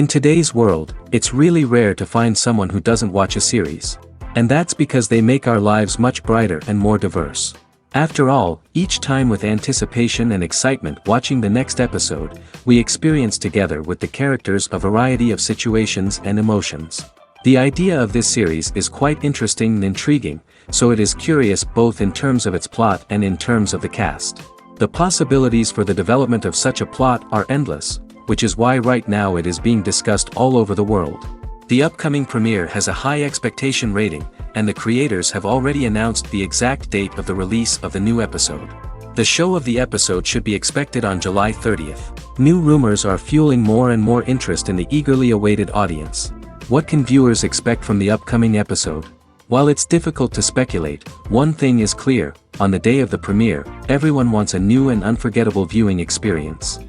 In today's world, it's really rare to find someone who doesn't watch a series. And that's because they make our lives much brighter and more diverse. After all, each time with anticipation and excitement watching the next episode, we experience together with the characters a variety of situations and emotions. The idea of this series is quite interesting and intriguing, so it is curious both in terms of its plot and in terms of the cast. The possibilities for the development of such a plot are endless, which is why right now it is being discussed all over the world. The upcoming premiere has a high expectation rating, and the creators have already announced the exact date of the release of the new episode. The show of the episode should be expected on July 30th. New rumors are fueling more and more interest in the eagerly awaited audience. What can viewers expect from the upcoming episode? While it's difficult to speculate, one thing is clear: on the day of the premiere, everyone wants a new and unforgettable viewing experience.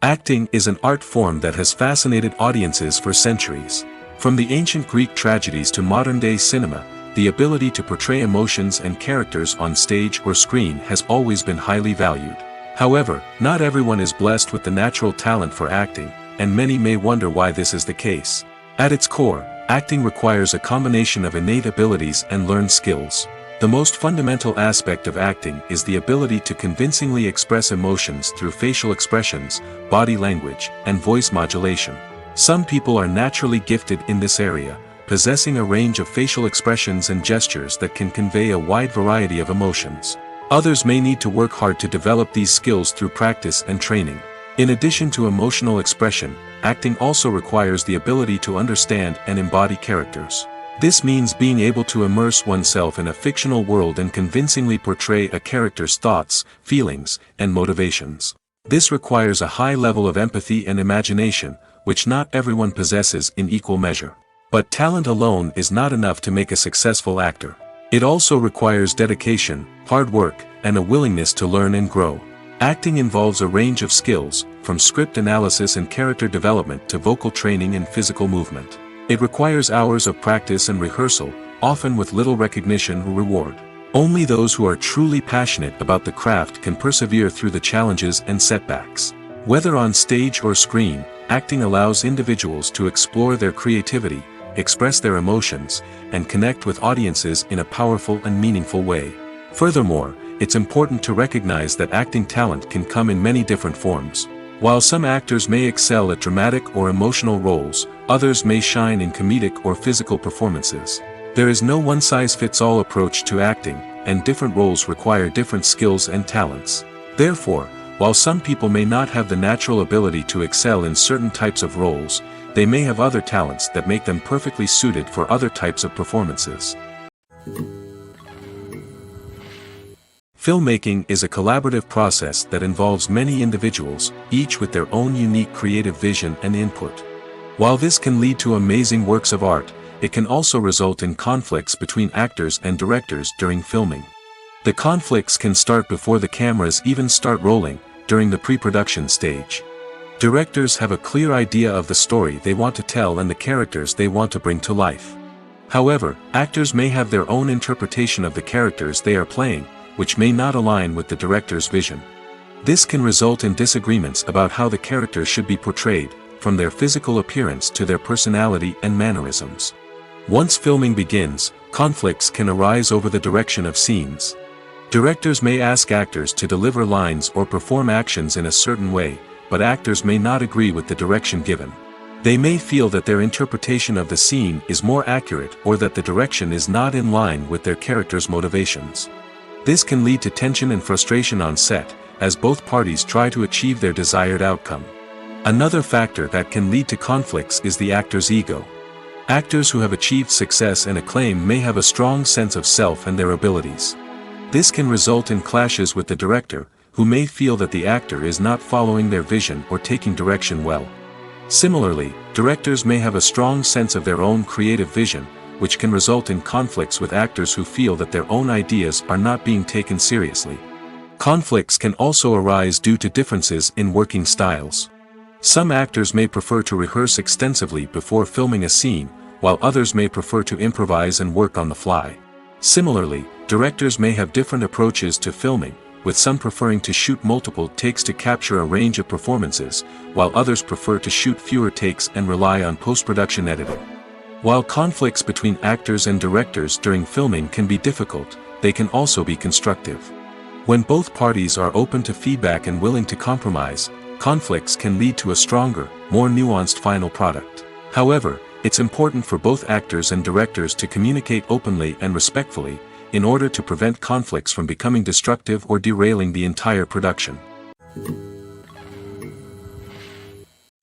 Acting is an art form that has fascinated audiences for centuries. From the ancient Greek tragedies to modern-day cinema, the ability to portray emotions and characters on stage or screen has always been highly valued. However, not everyone is blessed with the natural talent for acting, and many may wonder why this is the case. At its core, acting requires a combination of innate abilities and learned skills. The most fundamental aspect of acting is the ability to convincingly express emotions through facial expressions, body language, and voice modulation. Some people are naturally gifted in this area, possessing a range of facial expressions and gestures that can convey a wide variety of emotions. Others may need to work hard to develop these skills through practice and training. In addition to emotional expression, acting also requires the ability to understand and embody characters. This means being able to immerse oneself in a fictional world and convincingly portray a character's thoughts, feelings, and motivations. This requires a high level of empathy and imagination, which not everyone possesses in equal measure. But talent alone is not enough to make a successful actor. It also requires dedication, hard work, and a willingness to learn and grow. Acting involves a range of skills, from script analysis and character development to vocal training and physical movement. It requires hours of practice and rehearsal, often with little recognition or reward. Only those who are truly passionate about the craft can persevere through the challenges and setbacks. Whether on stage or screen, acting allows individuals to explore their creativity, express their emotions, and connect with audiences in a powerful and meaningful way. Furthermore, it's important to recognize that acting talent can come in many different forms. While some actors may excel at dramatic or emotional roles, others may shine in comedic or physical performances. There is no one-size-fits-all approach to acting, and different roles require different skills and talents. Therefore, while some people may not have the natural ability to excel in certain types of roles, they may have other talents that make them perfectly suited for other types of performances. Filmmaking is a collaborative process that involves many individuals, each with their own unique creative vision and input. While this can lead to amazing works of art, it can also result in conflicts between actors and directors during filming. The conflicts can start before the cameras even start rolling, during the pre-production stage. Directors have a clear idea of the story they want to tell and the characters they want to bring to life. However, actors may have their own interpretation of the characters they are playing, which may not align with the director's vision. This can result in disagreements about how the characters should be portrayed, from their physical appearance to their personality and mannerisms. Once filming begins, conflicts can arise over the direction of scenes. Directors may ask actors to deliver lines or perform actions in a certain way, but actors may not agree with the direction given. They may feel that their interpretation of the scene is more accurate or that the direction is not in line with their character's motivations. This can lead to tension and frustration on set, as both parties try to achieve their desired outcome. Another factor that can lead to conflicts is the actor's ego. Actors who have achieved success and acclaim may have a strong sense of self and their abilities. This can result in clashes with the director, who may feel that the actor is not following their vision or taking direction well. Similarly, directors may have a strong sense of their own creative vision, which can result in conflicts with actors who feel that their own ideas are not being taken seriously. Conflicts can also arise due to differences in working styles. Some actors may prefer to rehearse extensively before filming a scene, while others may prefer to improvise and work on the fly. Similarly, directors may have different approaches to filming, with some preferring to shoot multiple takes to capture a range of performances, while others prefer to shoot fewer takes and rely on post-production editing. While conflicts between actors and directors during filming can be difficult, they can also be constructive. When both parties are open to feedback and willing to compromise, conflicts can lead to a stronger, more nuanced final product. However, it's important for both actors and directors to communicate openly and respectfully, in order to prevent conflicts from becoming destructive or derailing the entire production.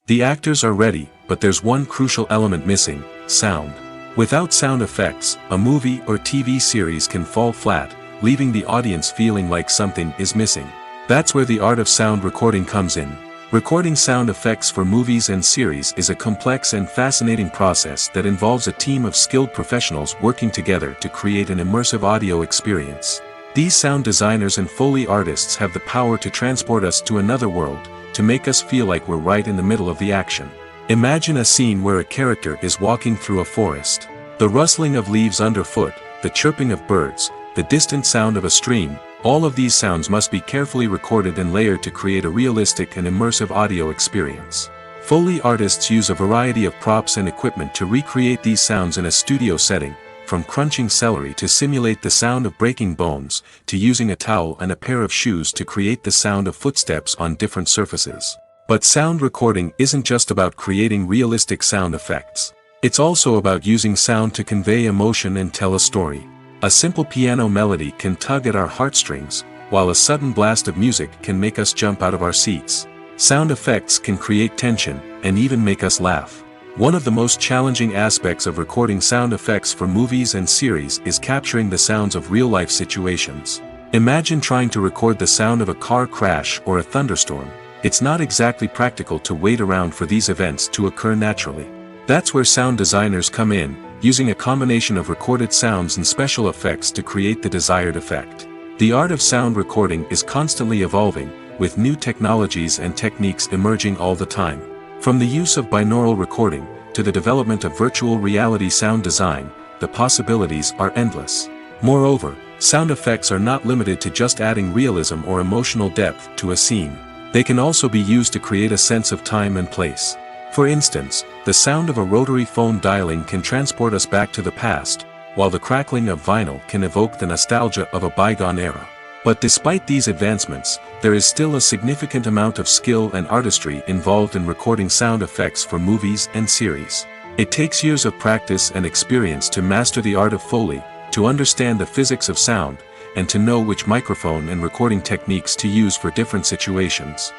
The actors are ready, but there's one crucial element missing: sound. Without sound effects, a movie or TV series can fall flat, leaving the audience feeling like something is missing. That's where the art of sound recording comes in. Recording sound effects for movies and series is a complex and fascinating process that involves a team of skilled professionals working together to create an immersive audio experience. These sound designers and Foley artists have the power to transport us to another world, to make us feel like we're right in the middle of the action. Imagine a scene where a character is walking through a forest. The rustling of leaves underfoot, the chirping of birds, the distant sound of a stream, all of these sounds must be carefully recorded and layered to create a realistic and immersive audio experience. Foley artists use a variety of props and equipment to recreate these sounds in a studio setting, from crunching celery to simulate the sound of breaking bones, to using a towel and a pair of shoes to create the sound of footsteps on different surfaces. But sound recording isn't just about creating realistic sound effects. It's also about using sound to convey emotion and tell a story. A simple piano melody can tug at our heartstrings, while a sudden blast of music can make us jump out of our seats. Sound effects can create tension, and even make us laugh. One of the most challenging aspects of recording sound effects for movies and series is capturing the sounds of real-life situations. Imagine trying to record the sound of a car crash or a thunderstorm. It's not exactly practical to wait around for these events to occur naturally. That's where sound designers come in, using a combination of recorded sounds and special effects to create the desired effect. The art of sound recording is constantly evolving, with new technologies and techniques emerging all the time. From the use of binaural recording, to the development of virtual reality sound design, the possibilities are endless. Moreover, sound effects are not limited to just adding realism or emotional depth to a scene. They can also be used to create a sense of time and place. For instance, the sound of a rotary phone dialing can transport us back to the past, while the crackling of vinyl can evoke the nostalgia of a bygone era. But despite these advancements, there is still a significant amount of skill and artistry involved in recording sound effects for movies and series. It takes years of practice and experience to master the art of Foley, to understand the physics of sound, and to know which microphone and recording techniques to use for different situations.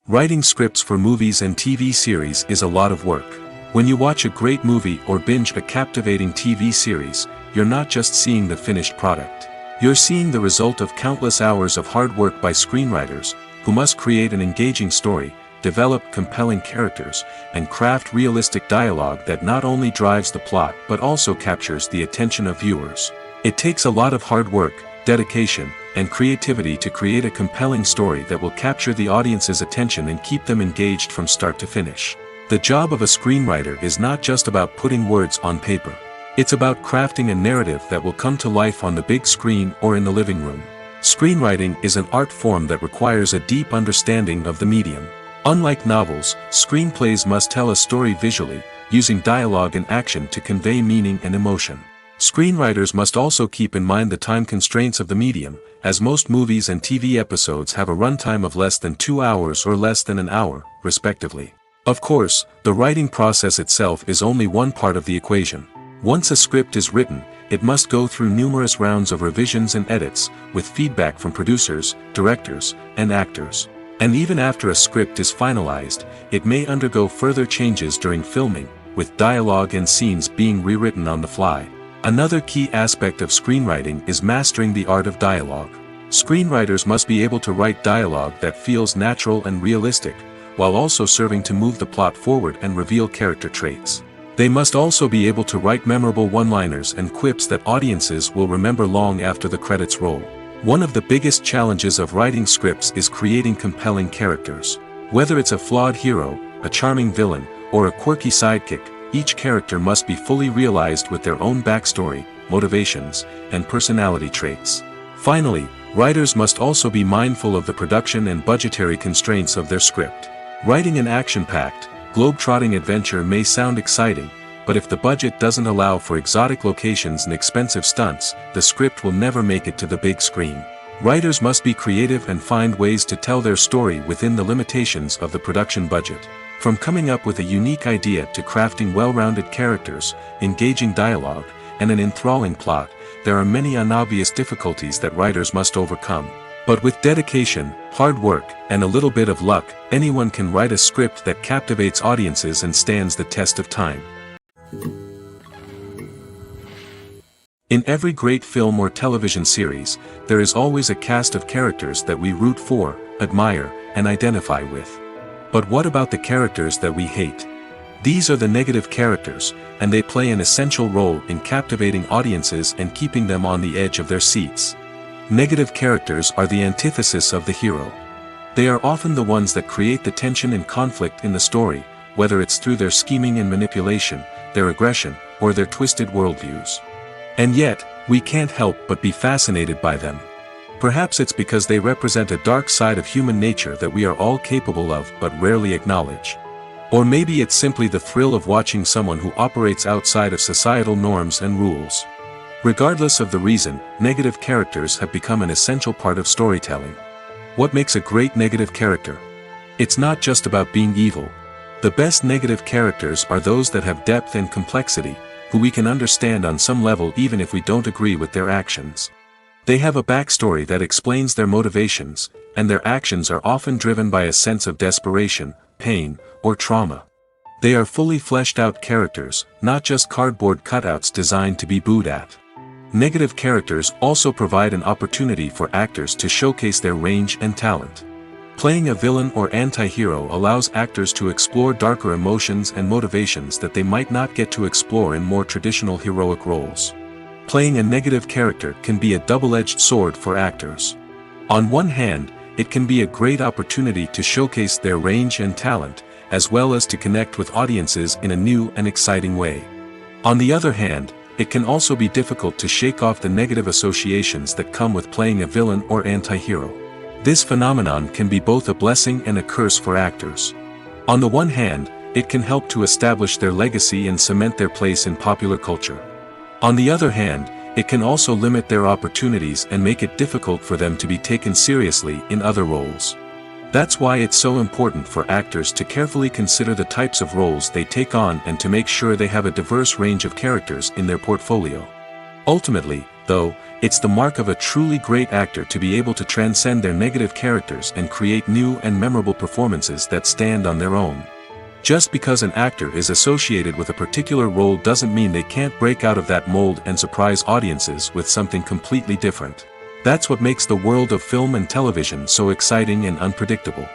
Writing scripts for movies and TV series is a lot of work. When you watch a great movie or binge a captivating TV series, you're not just seeing the finished product. You're seeing the result of countless hours of hard work by screenwriters, who must create an engaging story, develop compelling characters, and craft realistic dialogue that not only drives the plot but also captures the attention of viewers. It takes a lot of hard work, dedication, and creativity to create a compelling story that will capture the audience's attention and keep them engaged from start to finish. The job of a screenwriter is not just about putting words on paper. It's about crafting a narrative that will come to life on the big screen or in the living room. Screenwriting is an art form that requires a deep understanding of the medium. Unlike novels, screenplays must tell a story visually, using dialogue and action to convey meaning and emotion. Screenwriters must also keep in mind the time constraints of the medium, as most movies and TV episodes have a runtime of less than 2 hours or less than an hour, respectively. Of course, the writing process itself is only one part of the equation. Once a script is written, it must go through numerous rounds of revisions and edits, with feedback from producers, directors, and actors. And even after a script is finalized, it may undergo further changes during filming, with dialogue and scenes being rewritten on the fly. Another key aspect of screenwriting is mastering the art of dialogue. Screenwriters must be able to write dialogue that feels natural and realistic, while also serving to move the plot forward and reveal character traits. They must also be able to write memorable one-liners and quips that audiences will remember long after the credits roll. One of the biggest challenges of writing scripts is creating compelling characters. Whether it's a flawed hero, a charming villain, or a quirky sidekick, each character must be fully realized with their own backstory, motivations, and personality traits. Finally, writers must also be mindful of the production and budgetary constraints of their script. Writing an action-packed, globe-trotting adventure may sound exciting, but if the budget doesn't allow for exotic locations and expensive stunts, the script will never make it to the big screen. Writers must be creative and find ways to tell their story within the limitations of the production budget. From coming up with a unique idea to crafting well-rounded characters, engaging dialogue, and an enthralling plot, there are many unobvious difficulties that writers must overcome. But with dedication, hard work, and a little bit of luck, anyone can write a script that captivates audiences and stands the test of time. In every great film or television series, there is always a cast of characters that we root for, admire, and identify with. But what about the characters that we hate? These are the negative characters, and they play an essential role in captivating audiences and keeping them on the edge of their seats. Negative characters are the antithesis of the hero. They are often the ones that create the tension and conflict in the story, whether it's through their scheming and manipulation, their aggression, or their twisted worldviews. And yet, we can't help but be fascinated by them. Perhaps it's because they represent a dark side of human nature that we are all capable of but rarely acknowledge. Or maybe it's simply the thrill of watching someone who operates outside of societal norms and rules. Regardless of the reason, negative characters have become an essential part of storytelling. What makes a great negative character? It's not just about being evil. The best negative characters are those that have depth and complexity, who we can understand on some level even if we don't agree with their actions. They have a backstory that explains their motivations, and their actions are often driven by a sense of desperation, pain, or trauma. They are fully fleshed out characters, not just cardboard cutouts designed to be booed at. Negative characters also provide an opportunity for actors to showcase their range and talent. Playing a villain or anti-hero allows actors to explore darker emotions and motivations that they might not get to explore in more traditional heroic roles. Playing a negative character can be a double-edged sword for actors. On one hand, it can be a great opportunity to showcase their range and talent, as well as to connect with audiences in a new and exciting way. On the other hand, it can also be difficult to shake off the negative associations that come with playing a villain or anti-hero. This phenomenon can be both a blessing and a curse for actors. On the one hand, it can help to establish their legacy and cement their place in popular culture. On the other hand, it can also limit their opportunities and make it difficult for them to be taken seriously in other roles. That's why it's so important for actors to carefully consider the types of roles they take on and to make sure they have a diverse range of characters in their portfolio. Ultimately, though, it's the mark of a truly great actor to be able to transcend their negative characters and create new and memorable performances that stand on their own. Just because an actor is associated with a particular role doesn't mean they can't break out of that mold and surprise audiences with something completely different. That's what makes the world of film and television so exciting and unpredictable.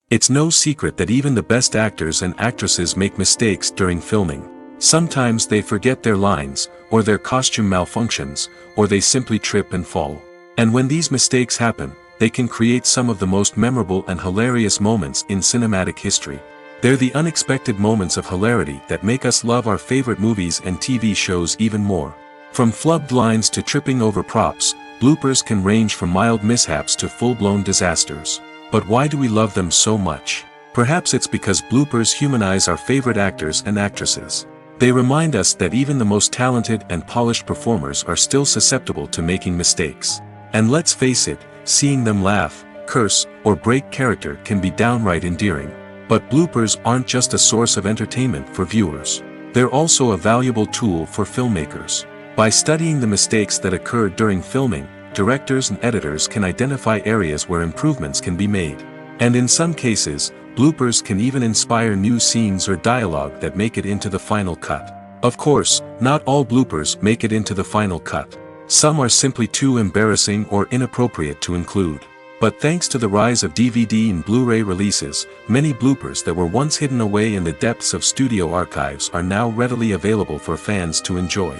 It's no secret that even the best actors and actresses make mistakes during filming. Sometimes they forget their lines, or their costume malfunctions, or they simply trip and fall. And when these mistakes happen, they can create some of the most memorable and hilarious moments in cinematic history. They're the unexpected moments of hilarity that make us love our favorite movies and TV shows even more. From flubbed lines to tripping over props, bloopers can range from mild mishaps to full-blown disasters. But why do we love them so much? Perhaps it's because bloopers humanize our favorite actors and actresses. They remind us that even the most talented and polished performers are still susceptible to making mistakes. And let's face it, seeing them laugh, curse, or break character can be downright endearing. But bloopers aren't just a source of entertainment for viewers. They're also a valuable tool for filmmakers. By studying the mistakes that occurred during filming, directors and editors can identify areas where improvements can be made. And in some cases, bloopers can even inspire new scenes or dialogue that make it into the final cut. Of course, not all bloopers make it into the final cut. Some are simply too embarrassing or inappropriate to include. But thanks to the rise of DVD and Blu-ray releases, many bloopers that were once hidden away in the depths of studio archives are now readily available for fans to enjoy.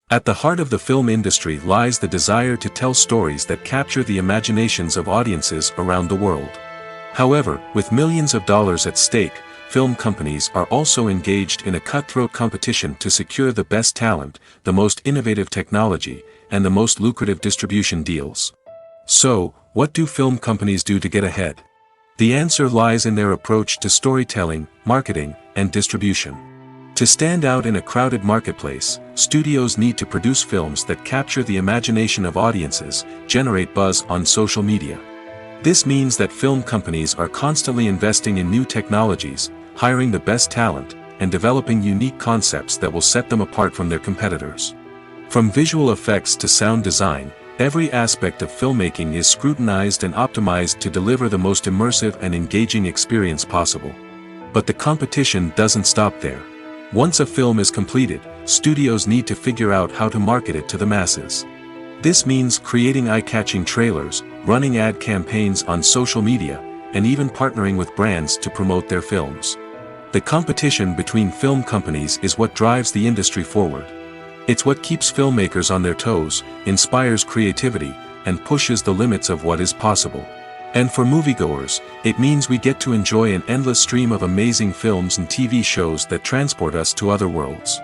At the heart of the film industry lies the desire to tell stories that capture the imaginations of audiences around the world. However, with millions of dollars at stake, film companies are also engaged in a cutthroat competition to secure the best talent, the most innovative technology, and the most lucrative distribution deals. So, what do film companies do to get ahead? The answer lies in their approach to storytelling, marketing, and distribution. To stand out in a crowded marketplace, studios need to produce films that capture the imagination of audiences, generate buzz on social media. This means that film companies are constantly investing in new technologies, hiring the best talent, and developing unique concepts that will set them apart from their competitors. From visual effects to sound design, every aspect of filmmaking is scrutinized and optimized to deliver the most immersive and engaging experience possible. But the competition doesn't stop there. Once a film is completed, studios need to figure out how to market it to the masses. This means creating eye-catching trailers, running ad campaigns on social media, and even partnering with brands to promote their films. The competition between film companies is what drives the industry forward. It's what keeps filmmakers on their toes, inspires creativity, and pushes the limits of what is possible. And for moviegoers, it means we get to enjoy an endless stream of amazing films and TV shows that transport us to other worlds.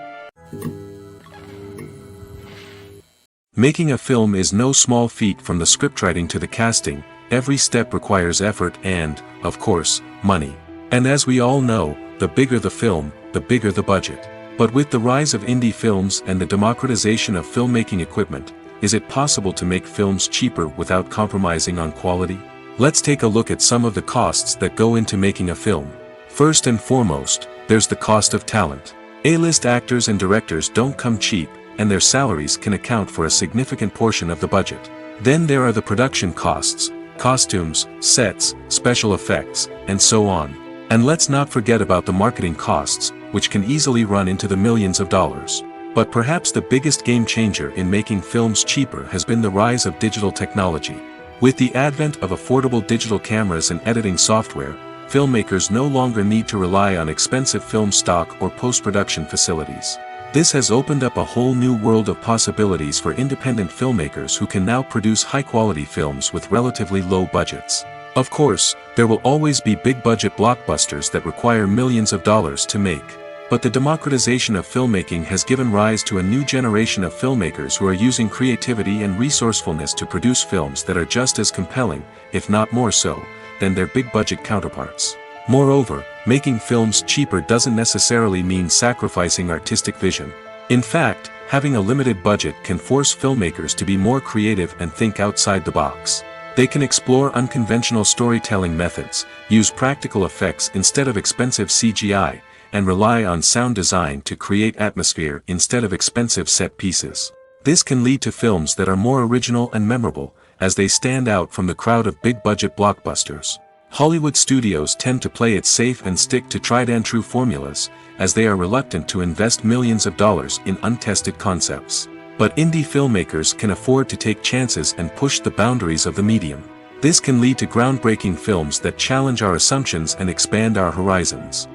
Making a film is no small feat. From the scriptwriting to the casting, every step requires effort and, of course, money. And as we all know, the bigger the film, the bigger the budget. But with the rise of indie films and the democratization of filmmaking equipment, is it possible to make films cheaper without compromising on quality? Let's take a look at some of the costs that go into making a film. First and foremost, there's the cost of talent. A-list actors and directors don't come cheap, and their salaries can account for a significant portion of the budget. Then there are the production costs, costumes, sets, special effects, and so on. And let's not forget about the marketing costs, which can easily run into the millions of dollars. But perhaps the biggest game changer in making films cheaper has been the rise of digital technology. With the advent of affordable digital cameras and editing software, filmmakers no longer need to rely on expensive film stock or post-production facilities. This has opened up a whole new world of possibilities for independent filmmakers who can now produce high-quality films with relatively low budgets. Of course, there will always be big-budget blockbusters that require millions of dollars to make. But the democratization of filmmaking has given rise to a new generation of filmmakers who are using creativity and resourcefulness to produce films that are just as compelling, if not more so, than their big-budget counterparts. Moreover, making films cheaper doesn't necessarily mean sacrificing artistic vision. In fact, having a limited budget can force filmmakers to be more creative and think outside the box. They can explore unconventional storytelling methods, use practical effects instead of expensive CGI, and rely on sound design to create atmosphere instead of expensive set pieces. This can lead to films that are more original and memorable, as they stand out from the crowd of big-budget blockbusters. Hollywood studios tend to play it safe and stick to tried-and-true formulas, as they are reluctant to invest millions of dollars in untested concepts. But indie filmmakers can afford to take chances and push the boundaries of the medium. This can lead to groundbreaking films that challenge our assumptions and expand our horizons.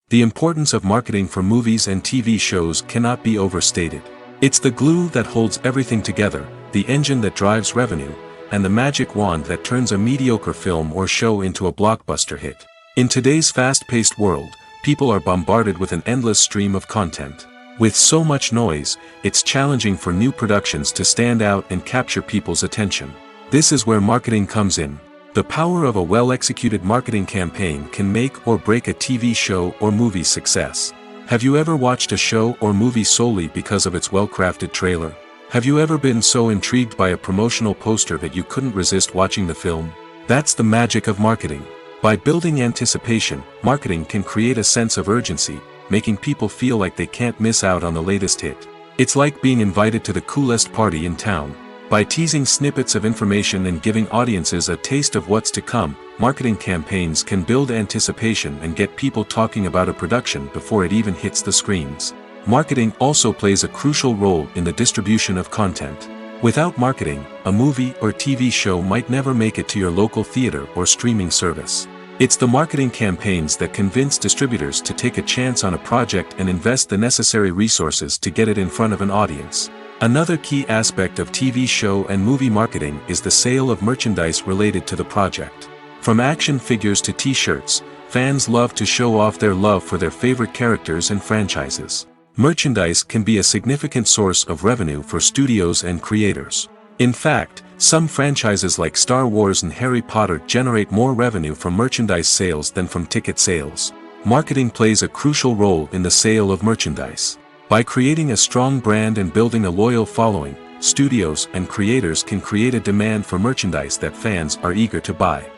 The importance of marketing for movies and TV shows cannot be overstated. It's the glue that holds everything together, the engine that drives revenue, and the magic wand that turns a mediocre film or show into a blockbuster hit. In today's fast-paced world, people are bombarded with an endless stream of content. With so much noise, it's challenging for new productions to stand out and capture people's attention. This is where marketing comes in. The power of a well-executed marketing campaign can make or break a TV show or movie's success. Have you ever watched a show or movie solely because of its well-crafted trailer? Have you ever been so intrigued by a promotional poster that you couldn't resist watching the film? That's the magic of marketing. By building anticipation, marketing can create a sense of urgency, making people feel like they can't miss out on the latest hit. It's like being invited to the coolest party in town. By teasing snippets of information and giving audiences a taste of what's to come, marketing campaigns can build anticipation and get people talking about a production before it even hits the screens. Marketing also plays a crucial role in the distribution of content. Without marketing, a movie or TV show might never make it to your local theater or streaming service. It's the marketing campaigns that convince distributors to take a chance on a project and invest the necessary resources to get it in front of an audience. Another key aspect of TV show and movie marketing is the sale of merchandise related to the project. From action figures to t-shirts, fans love to show off their love for their favorite characters and franchises. Merchandise can be a significant source of revenue for studios and creators. In fact, some franchises like Star Wars and Harry Potter generate more revenue from merchandise sales than from ticket sales. Marketing plays a crucial role in the sale of merchandise. By creating a strong brand and building a loyal following, studios and creators can create a demand for merchandise that fans are eager to buy.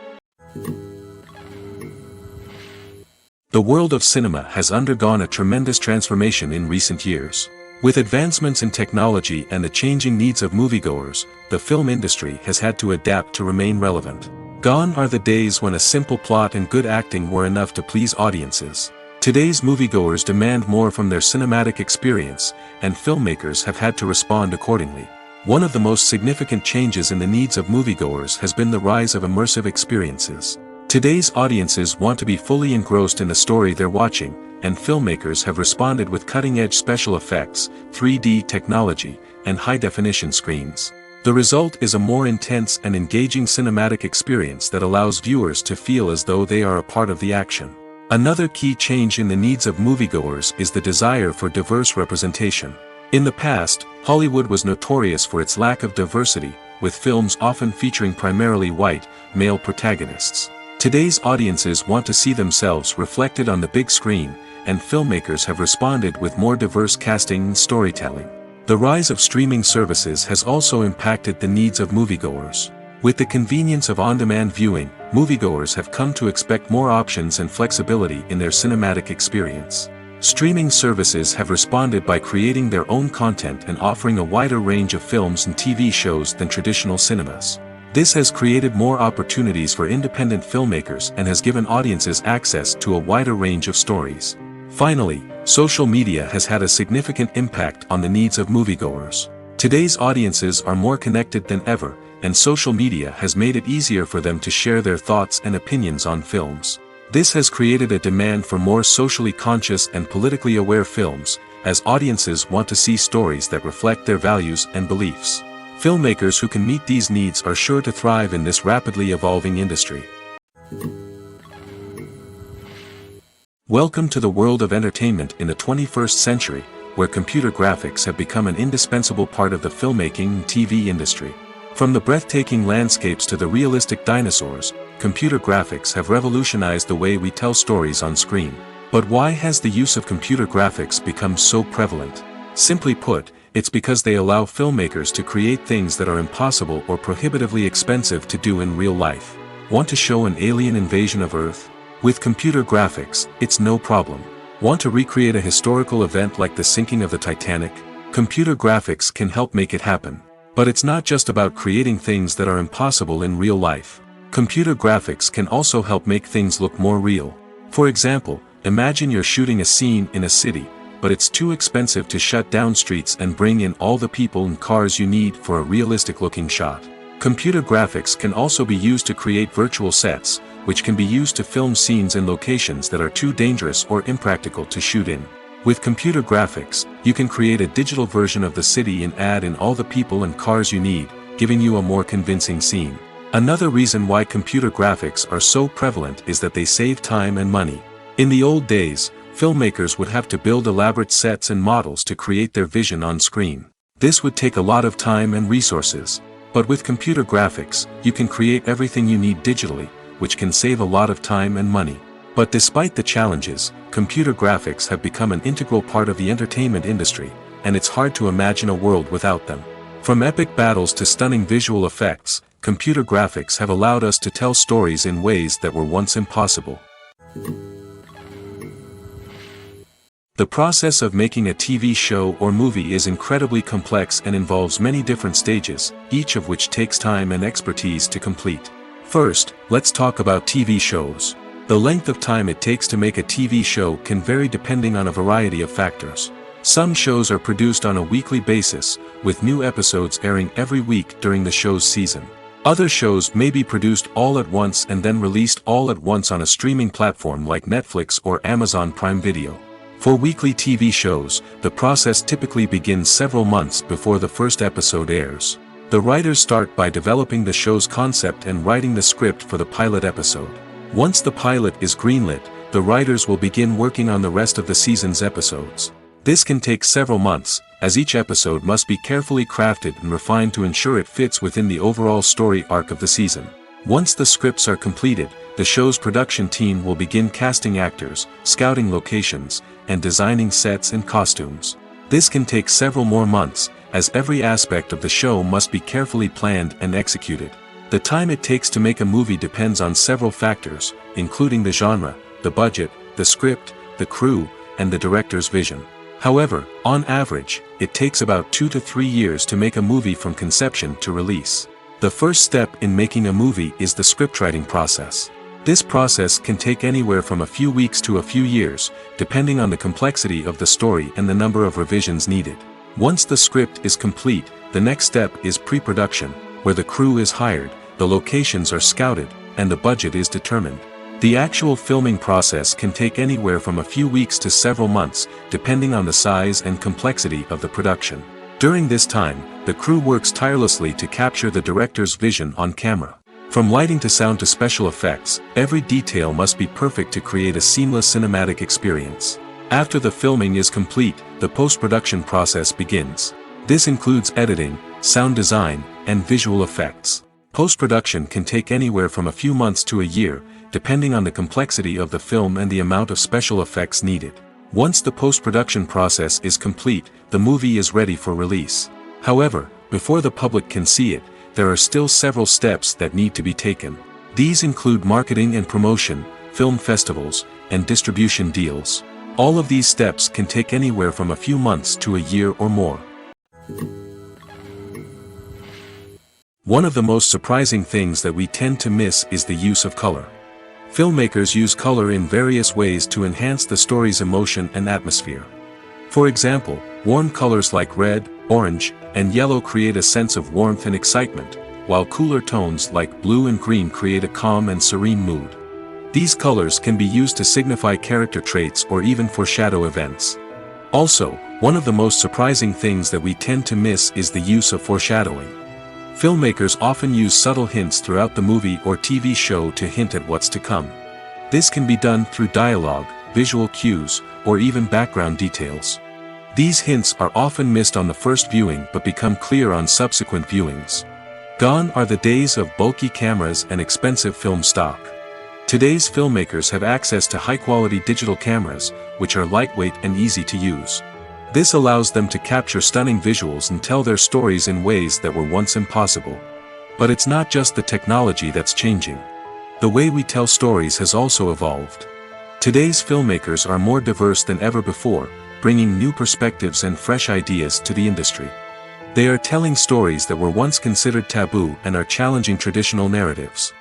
The world of cinema has undergone a tremendous transformation in recent years. With advancements in technology and the changing needs of moviegoers, the film industry has had to adapt to remain relevant. Gone are the days when a simple plot and good acting were enough to please audiences. Today's moviegoers demand more from their cinematic experience, and filmmakers have had to respond accordingly. One of the most significant changes in the needs of moviegoers has been the rise of immersive experiences. Today's audiences want to be fully engrossed in the story they're watching, and filmmakers have responded with cutting-edge special effects, 3D technology, and high-definition screens. The result is a more intense and engaging cinematic experience that allows viewers to feel as though they are a part of the action. Another key change in the needs of moviegoers is the desire for diverse representation. In the past, Hollywood was notorious for its lack of diversity, with films often featuring primarily white, male protagonists. Today's audiences want to see themselves reflected on the big screen, and filmmakers have responded with more diverse casting and storytelling. The rise of streaming services has also impacted the needs of moviegoers. With the convenience of on-demand viewing, moviegoers have come to expect more options and flexibility in their cinematic experience. Streaming services have responded by creating their own content and offering a wider range of films and TV shows than traditional cinemas. This has created more opportunities for independent filmmakers and has given audiences access to a wider range of stories. Finally, social media has had a significant impact on the needs of moviegoers. Today's audiences are more connected than ever, and social media has made it easier for them to share their thoughts and opinions on films. This has created a demand for more socially conscious and politically aware films, as audiences want to see stories that reflect their values and beliefs. Filmmakers who can meet these needs are sure to thrive in this rapidly evolving industry. Welcome to the world of entertainment in the 21st century, where computer graphics have become an indispensable part of the filmmaking and TV industry. From the breathtaking landscapes to the realistic dinosaurs, computer graphics have revolutionized the way we tell stories on screen. But why has the use of computer graphics become so prevalent? Simply put, it's because they allow filmmakers to create things that are impossible or prohibitively expensive to do in real life. Want to show an alien invasion of Earth? With computer graphics, it's no problem. Want to recreate a historical event like the sinking of the Titanic? Computer graphics can help make it happen. But it's not just about creating things that are impossible in real life. Computer graphics can also help make things look more real. For example, imagine you're shooting a scene in a city, but it's too expensive to shut down streets and bring in all the people and cars you need for a realistic-looking shot. Computer graphics can also be used to create virtual sets, which can be used to film scenes in locations that are too dangerous or impractical to shoot in. With computer graphics, you can create a digital version of the city and add in all the people and cars you need, giving you a more convincing scene. Another reason why computer graphics are so prevalent is that they save time and money. In the old days, filmmakers would have to build elaborate sets and models to create their vision on screen. This would take a lot of time and resources. But with computer graphics, you can create everything you need digitally, which can save a lot of time and money. But despite the challenges, computer graphics have become an integral part of the entertainment industry, and it's hard to imagine a world without them. From epic battles to stunning visual effects, computer graphics have allowed us to tell stories in ways that were once impossible. The process of making a TV show or movie is incredibly complex and involves many different stages, each of which takes time and expertise to complete. First, let's talk about TV shows. The length of time it takes to make a TV show can vary depending on a variety of factors. Some shows are produced on a weekly basis, with new episodes airing every week during the show's season. Other shows may be produced all at once and then released all at once on a streaming platform like Netflix or Amazon Prime Video. For weekly TV shows, the process typically begins several months before the first episode airs. The writers start by developing the show's concept and writing the script for the pilot episode. Once the pilot is greenlit, the writers will begin working on the rest of the season's episodes. This can take several months, as each episode must be carefully crafted and refined to ensure it fits within the overall story arc of the season. Once the scripts are completed, the show's production team will begin casting actors, scouting locations, and designing sets and costumes. This can take several more months, as every aspect of the show must be carefully planned and executed. The time it takes to make a movie depends on several factors, including the genre, the budget, the script, the crew, and the director's vision. However, on average, it takes about 2 to 3 years to make a movie from conception to release. The first step in making a movie is the scriptwriting process. This process can take anywhere from a few weeks to a few years, depending on the complexity of the story and the number of revisions needed. Once the script is complete, the next step is pre-production, where the crew is hired, the locations are scouted, and the budget is determined. The actual filming process can take anywhere from a few weeks to several months, depending on the size and complexity of the production. During this time, the crew works tirelessly to capture the director's vision on camera. From lighting to sound to special effects, every detail must be perfect to create a seamless cinematic experience. After the filming is complete, the post-production process begins. This includes editing, sound design, and visual effects. Post-production can take anywhere from a few months to a year, depending on the complexity of the film and the amount of special effects needed. Once the post-production process is complete, the movie is ready for release. However, before the public can see it, there are still several steps that need to be taken. These include marketing and promotion, film festivals, and distribution deals. All of these steps can take anywhere from a few months to a year or more. One of the most surprising things that we tend to miss is the use of color. Filmmakers use color in various ways to enhance the story's emotion and atmosphere. For example, warm colors like red, orange, and yellow create a sense of warmth and excitement, while cooler tones like blue and green create a calm and serene mood. These colors can be used to signify character traits or even foreshadow events. Also, one of the most surprising things that we tend to miss is the use of foreshadowing. Filmmakers often use subtle hints throughout the movie or TV show to hint at what's to come. This can be done through dialogue, visual cues, or even background details. These hints are often missed on the first viewing but become clear on subsequent viewings. Gone are the days of bulky cameras and expensive film stock. Today's filmmakers have access to high-quality digital cameras, which are lightweight and easy to use. This allows them to capture stunning visuals and tell their stories in ways that were once impossible. But it's not just the technology that's changing. The way we tell stories has also evolved. Today's filmmakers are more diverse than ever before, bringing new perspectives and fresh ideas to the industry. They are telling stories that were once considered taboo and are challenging traditional narratives.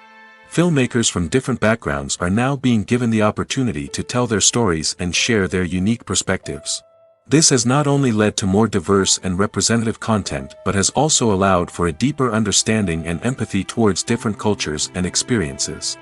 Filmmakers from different backgrounds are now being given the opportunity to tell their stories and share their unique perspectives. This has not only led to more diverse and representative content but has also allowed for a deeper understanding and empathy towards different cultures and experiences.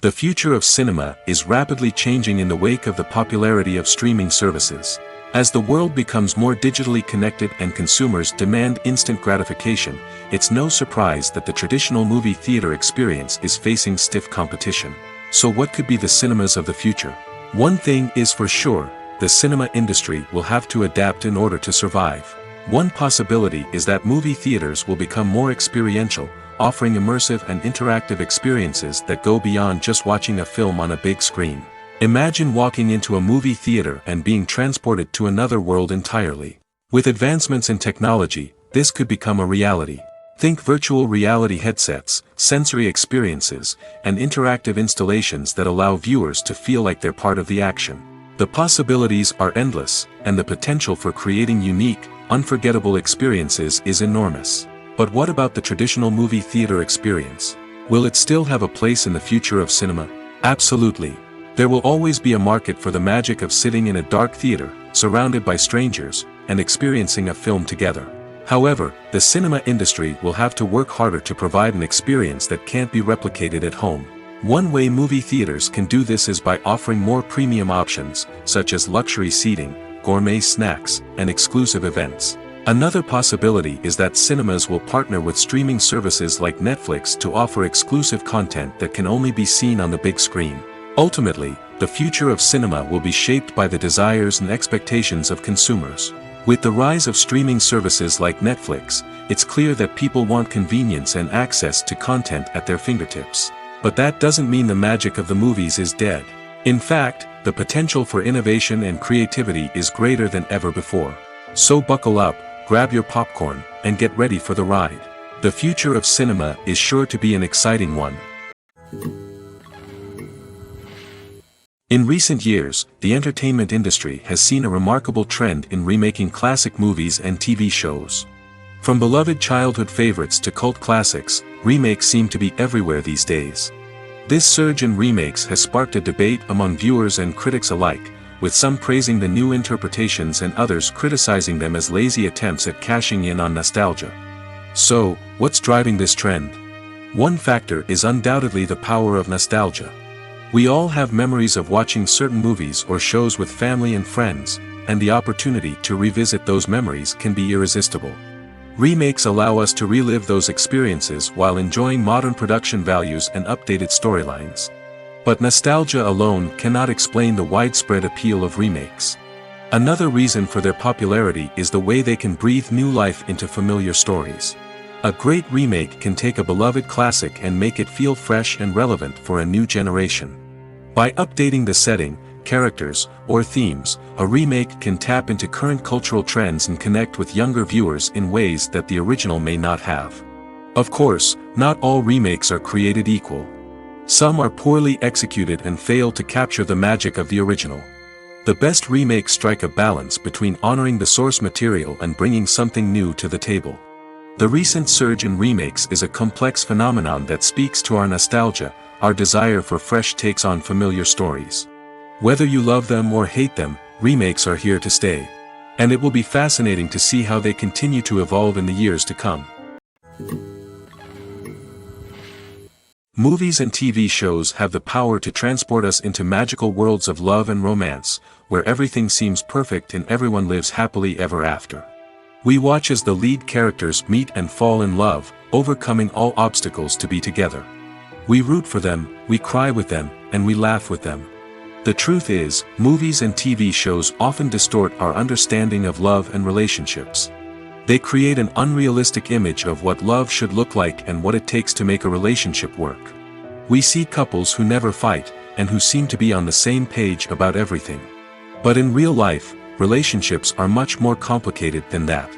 The future of cinema is rapidly changing in the wake of the popularity of streaming services. As the world becomes more digitally connected and consumers demand instant gratification, it's no surprise that the traditional movie theater experience is facing stiff competition. So what could be the cinemas of the future? One thing is for sure, the cinema industry will have to adapt in order to survive. One possibility is that movie theaters will become more experiential, offering immersive and interactive experiences that go beyond just watching a film on a big screen. Imagine walking into a movie theater and being transported to another world entirely. With advancements in technology, this could become a reality. Think virtual reality headsets, sensory experiences, and interactive installations that allow viewers to feel like they're part of the action. The possibilities are endless, and the potential for creating unique, unforgettable experiences is enormous. But what about the traditional movie theater experience? Will it still have a place in the future of cinema? Absolutely. There will always be a market for the magic of sitting in a dark theater, surrounded by strangers, and experiencing a film together. However, the cinema industry will have to work harder to provide an experience that can't be replicated at home. One way movie theaters can do this is by offering more premium options, such as luxury seating, gourmet snacks, and exclusive events. Another possibility is that cinemas will partner with streaming services like Netflix to offer exclusive content that can only be seen on the big screen. Ultimately, the future of cinema will be shaped by the desires and expectations of consumers. With the rise of streaming services like Netflix, it's clear that people want convenience and access to content at their fingertips. But that doesn't mean the magic of the movies is dead. In fact, the potential for innovation and creativity is greater than ever before. So buckle up, grab your popcorn, and get ready for the ride. The future of cinema is sure to be an exciting one. In recent years, the entertainment industry has seen a remarkable trend in remaking classic movies and TV shows. From beloved childhood favorites to cult classics, remakes seem to be everywhere these days. This surge in remakes has sparked a debate among viewers and critics alike, with some praising the new interpretations and others criticizing them as lazy attempts at cashing in on nostalgia. So, what's driving this trend? One factor is undoubtedly the power of nostalgia. We all have memories of watching certain movies or shows with family and friends, and the opportunity to revisit those memories can be irresistible. Remakes allow us to relive those experiences while enjoying modern production values and updated storylines. But nostalgia alone cannot explain the widespread appeal of remakes. Another reason for their popularity is the way they can breathe new life into familiar stories. A great remake can take a beloved classic and make it feel fresh and relevant for a new generation. By updating the setting, characters, or themes, a remake can tap into current cultural trends and connect with younger viewers in ways that the original may not have. Of course, not all remakes are created equal. Some are poorly executed and fail to capture the magic of the original. The best remakes strike a balance between honoring the source material and bringing something new to the table. The recent surge in remakes is a complex phenomenon that speaks to our nostalgia, our desire for fresh takes on familiar stories. Whether you love them or hate them, remakes are here to stay. And it will be fascinating to see how they continue to evolve in the years to come. Movies and TV shows have the power to transport us into magical worlds of love and romance, where everything seems perfect and everyone lives happily ever after. We watch as the lead characters meet and fall in love, overcoming all obstacles to be together. We root for them, we cry with them, and we laugh with them. The truth is, movies and TV shows often distort our understanding of love and relationships. They create an unrealistic image of what love should look like and what it takes to make a relationship work. We see couples who never fight, and who seem to be on the same page about everything. But in real life, relationships are much more complicated than that.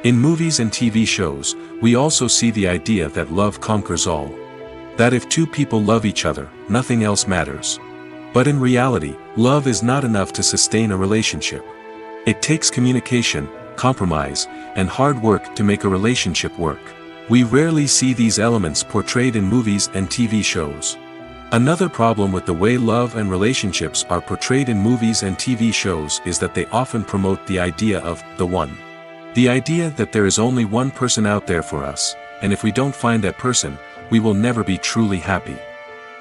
In movies and TV shows, we also see the idea that love conquers all. That if two people love each other, nothing else matters. But in reality, love is not enough to sustain a relationship. It takes communication, compromise, and hard work to make a relationship work. We rarely see these elements portrayed in movies and TV shows. Another problem with the way love and relationships are portrayed in movies and TV shows is that they often promote the idea of the one. The idea that there is only one person out there for us, and if we don't find that person, we will never be truly happy.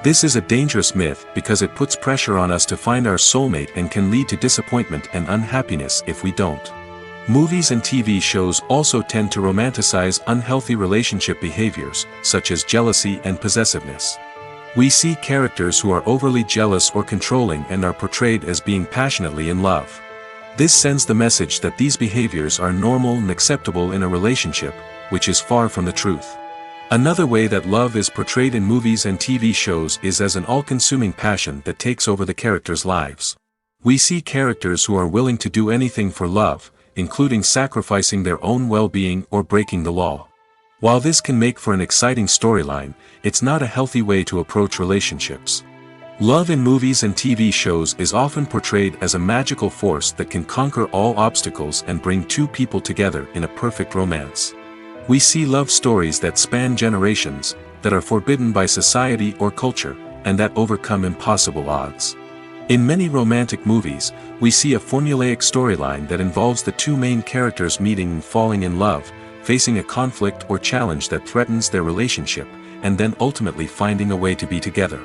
This is a dangerous myth because it puts pressure on us to find our soulmate and can lead to disappointment and unhappiness if we don't. Movies and TV shows also tend to romanticize unhealthy relationship behaviors, such as jealousy and possessiveness. We see characters who are overly jealous or controlling and are portrayed as being passionately in love. This sends the message that these behaviors are normal and acceptable in a relationship, which is far from the truth. Another way that love is portrayed in movies and TV shows is as an all-consuming passion that takes over the characters' lives. We see characters who are willing to do anything for love, including sacrificing their own well-being or breaking the law. While this can make for an exciting storyline, it's not a healthy way to approach relationships. Love in movies and TV shows is often portrayed as a magical force that can conquer all obstacles and bring two people together in a perfect romance. We see love stories that span generations, that are forbidden by society or culture, and that overcome impossible odds. In many romantic movies, we see a formulaic storyline that involves the two main characters meeting and falling in love, facing a conflict or challenge that threatens their relationship, and then ultimately finding a way to be together.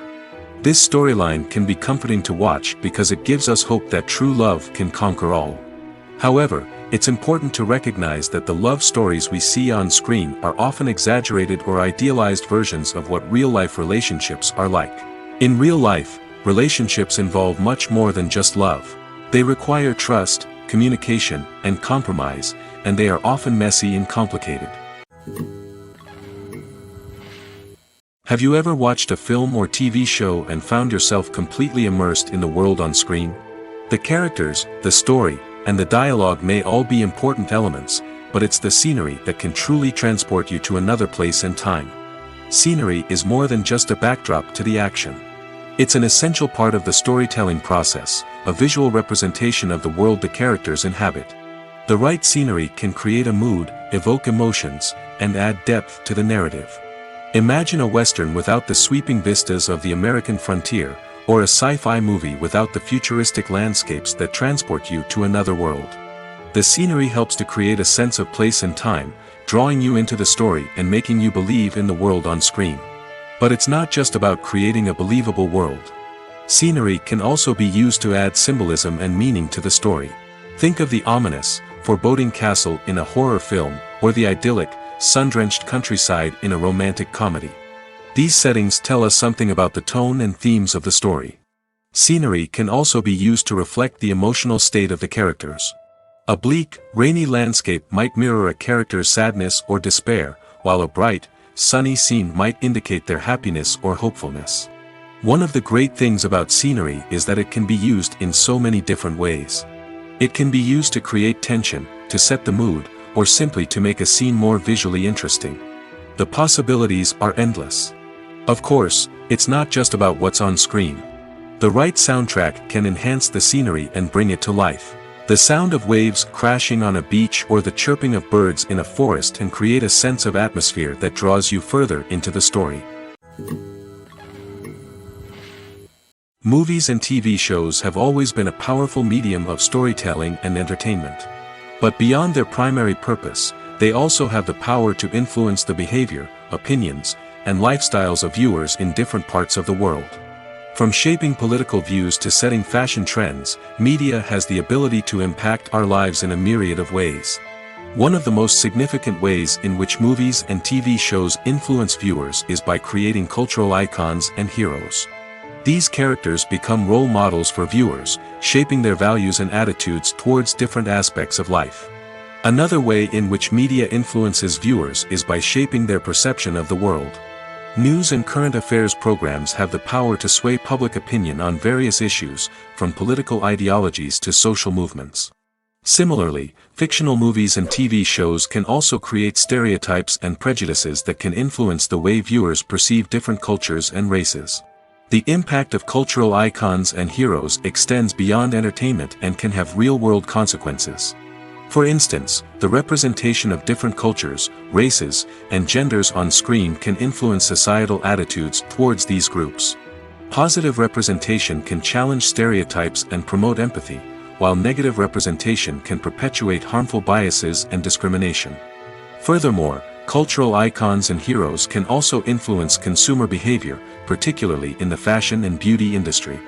This storyline can be comforting to watch because it gives us hope that true love can conquer all. However, It's important to recognize that the love stories we see on screen are often exaggerated or idealized versions of what real-life relationships are like. In real life, relationships involve much more than just love. They require trust, communication, and compromise, and they are often messy and complicated. Have you ever watched a film or TV show and found yourself completely immersed in the world on screen? The characters, the story, and the dialogue may all be important elements, but it's the scenery that can truly transport you to another place and time. Scenery is more than just a backdrop to the action. It's an essential part of the storytelling process, a visual representation of the world the characters inhabit. The right scenery can create a mood, evoke emotions, and add depth to the narrative. Imagine a Western without the sweeping vistas of the American frontier, or a sci-fi movie without the futuristic landscapes that transport you to another world. The scenery helps to create a sense of place and time, drawing you into the story and making you believe in the world on screen. But it's not just about creating a believable world. Scenery can also be used to add symbolism and meaning to the story. Think of the ominous, foreboding castle in a horror film, or the idyllic, sun-drenched countryside in a romantic comedy. These settings tell us something about the tone and themes of the story. Scenery can also be used to reflect the emotional state of the characters. A bleak, rainy landscape might mirror a character's sadness or despair, while a bright, sunny scene might indicate their happiness or hopefulness. One of the great things about scenery is that it can be used in so many different ways. It can be used to create tension, to set the mood, or simply to make a scene more visually interesting. The possibilities are endless. Of course, it's not just about what's on screen. The right soundtrack can enhance the scenery and bring it to life. The sound of waves crashing on a beach or the chirping of birds in a forest can create a sense of atmosphere that draws you further into the story. Movies and TV shows have always been a powerful medium of storytelling and entertainment. But beyond their primary purpose, they also have the power to influence the behavior, opinions, and lifestyles of viewers in different parts of the world. From shaping political views to setting fashion trends, media has the ability to impact our lives in a myriad of ways. One of the most significant ways in which movies and TV shows influence viewers is by creating cultural icons and heroes. These characters become role models for viewers, shaping their values and attitudes towards different aspects of life. Another way in which media influences viewers is by shaping their perception of the world. News and current affairs programs have the power to sway public opinion on various issues, from political ideologies to social movements. Similarly, fictional movies and TV shows can also create stereotypes and prejudices that can influence the way viewers perceive different cultures and races. The impact of cultural icons and heroes extends beyond entertainment and can have real-world consequences. For instance, the representation of different cultures, races, and genders on screen can influence societal attitudes towards these groups. Positive representation can challenge stereotypes and promote empathy, while negative representation can perpetuate harmful biases and discrimination. Furthermore, cultural icons and heroes can also influence consumer behavior, particularly in the fashion and beauty industry.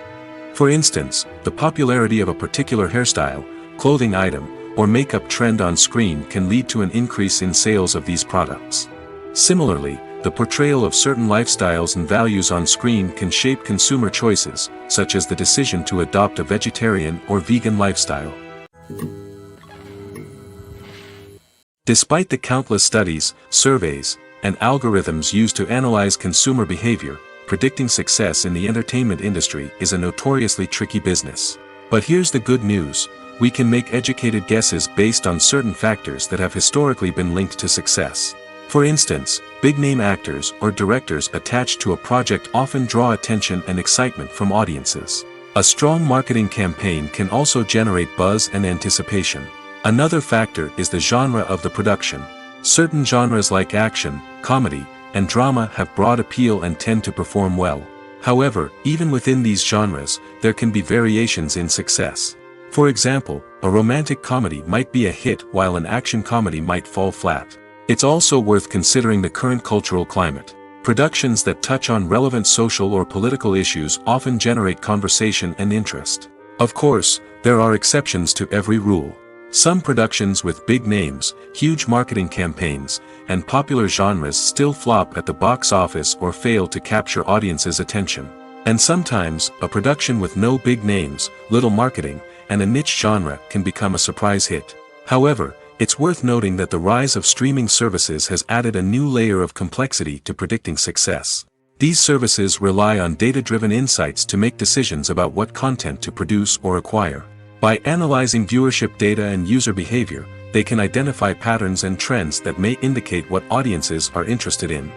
For instance, the popularity of a particular hairstyle, clothing item, or makeup trend on screen can lead to an increase in sales of these products. Similarly, the portrayal of certain lifestyles and values on screen can shape consumer choices, such as the decision to adopt a vegetarian or vegan lifestyle. Despite the countless studies, surveys, and algorithms used to analyze consumer behavior, predicting success in the entertainment industry is a notoriously tricky business. But here's the good news: we can make educated guesses based on certain factors that have historically been linked to success. For instance, big-name actors or directors attached to a project often draw attention and excitement from audiences. A strong marketing campaign can also generate buzz and anticipation. Another factor is the genre of the production. Certain genres like action, comedy, and drama have broad appeal and tend to perform well. However, even within these genres, there can be variations in success. For example, a romantic comedy might be a hit while an action comedy might fall flat. It's also worth considering the current cultural climate. Productions that touch on relevant social or political issues often generate conversation and interest. Of course, there are exceptions to every rule. Some productions with big names, huge marketing campaigns, and popular genres still flop at the box office or fail to capture audiences' attention. And sometimes, a production with no big names, little marketing, and a niche genre can become a surprise hit. However, it's worth noting that the rise of streaming services has added a new layer of complexity to predicting success. These services rely on data-driven insights to make decisions about what content to produce or acquire. By analyzing viewership data and user behavior, they can identify patterns and trends that may indicate what audiences are interested in.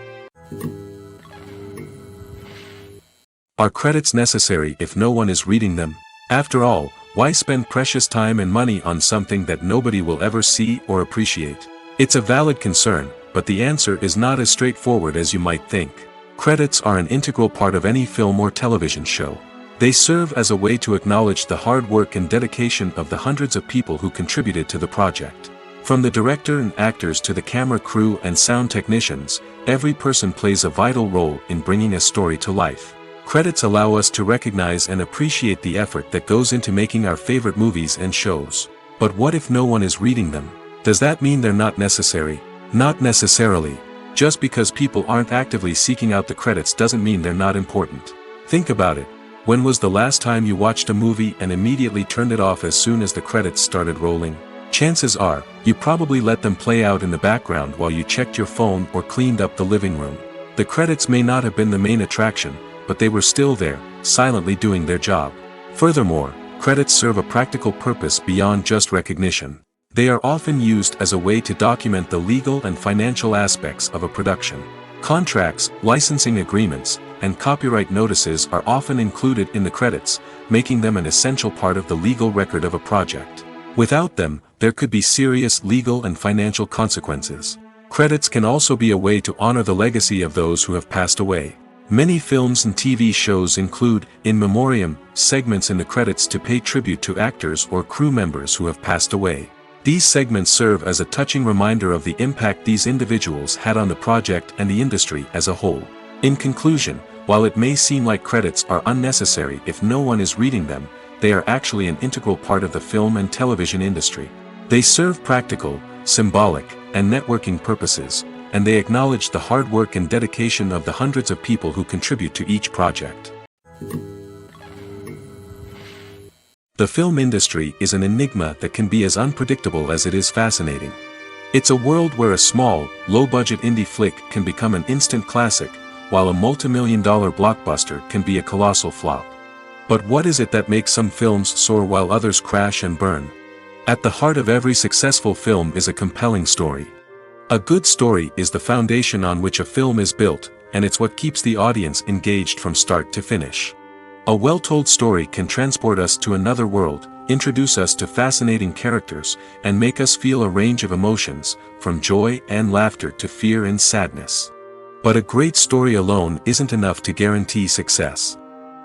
Are credits necessary if no one is reading them? After all, why spend precious time and money on something that nobody will ever see or appreciate? It's a valid concern, but the answer is not as straightforward as you might think. Credits are an integral part of any film or television show. They serve as a way to acknowledge the hard work and dedication of the hundreds of people who contributed to the project. From the director and actors to the camera crew and sound technicians, every person plays a vital role in bringing a story to life. Credits allow us to recognize and appreciate the effort that goes into making our favorite movies and shows. But what if no one is reading them? Does that mean they're not necessary? Not necessarily. Just because people aren't actively seeking out the credits doesn't mean they're not important. Think about it. When was the last time you watched a movie and immediately turned it off as soon as the credits started rolling? Chances are, you probably let them play out in the background while you checked your phone or cleaned up the living room. The credits may not have been the main attraction, but they were still there, silently doing their job. Furthermore, credits serve a practical purpose beyond just recognition. They are often used as a way to document the legal and financial aspects of a production. Contracts, licensing agreements, and copyright notices are often included in the credits, making them an essential part of the legal record of a project. Without them, there could be serious legal and financial consequences. Credits can also be a way to honor the legacy of those who have passed away. Many films and TV shows include, in memoriam, segments in the credits to pay tribute to actors or crew members who have passed away. These segments serve as a touching reminder of the impact these individuals had on the project and the industry as a whole. In conclusion, while it may seem like credits are unnecessary if no one is reading them, they are actually an integral part of the film and television industry. They serve practical, symbolic, and networking purposes, and they acknowledge the hard work and dedication of the hundreds of people who contribute to each project. The film industry is an enigma that can be as unpredictable as it is fascinating. It's a world where a small, low-budget indie flick can become an instant classic, while a multi-million-dollar blockbuster can be a colossal flop. But what is it that makes some films soar while others crash and burn? At the heart of every successful film is a compelling story. A good story is the foundation on which a film is built, and it's what keeps the audience engaged from start to finish. A well-told story can transport us to another world, introduce us to fascinating characters, and make us feel a range of emotions, from joy and laughter to fear and sadness. But a great story alone isn't enough to guarantee success.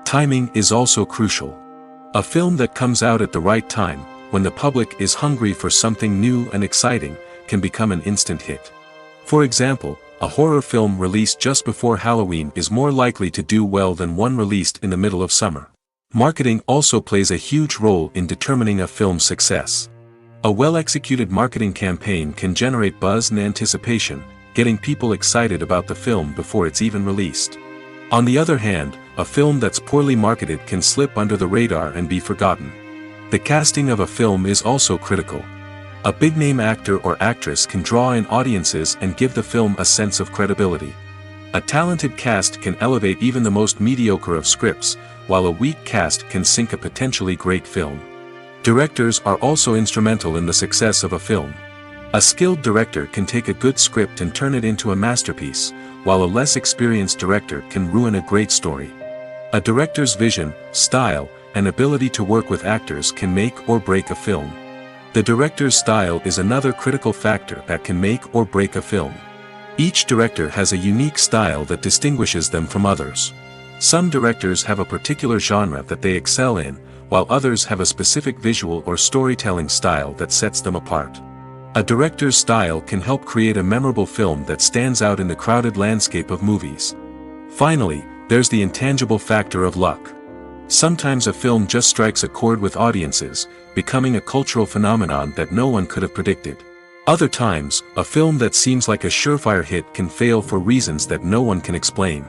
Timing is also crucial. A film that comes out at the right time, when the public is hungry for something new and exciting, can become an instant hit. For example, a horror film released just before Halloween is more likely to do well than one released in the middle of summer. Marketing also plays a huge role in determining a film's success. A well-executed marketing campaign can generate buzz and anticipation, getting people excited about the film before it's even released. On the other hand, a film that's poorly marketed can slip under the radar and be forgotten. The casting of a film is also critical. A big-name actor or actress can draw in audiences and give the film a sense of credibility. A talented cast can elevate even the most mediocre of scripts, while a weak cast can sink a potentially great film. Directors are also instrumental in the success of a film. A skilled director can take a good script and turn it into a masterpiece, while a less experienced director can ruin a great story. A director's vision, style, and ability to work with actors can make or break a film. The director's style is another critical factor that can make or break a film. Each director has a unique style that distinguishes them from others. Some directors have a particular genre that they excel in, while others have a specific visual or storytelling style that sets them apart. A director's style can help create a memorable film that stands out in the crowded landscape of movies. Finally, there's the intangible factor of luck. Sometimes a film just strikes a chord with audiences, becoming a cultural phenomenon that no one could have predicted. Other times, a film that seems like a surefire hit can fail for reasons that no one can explain.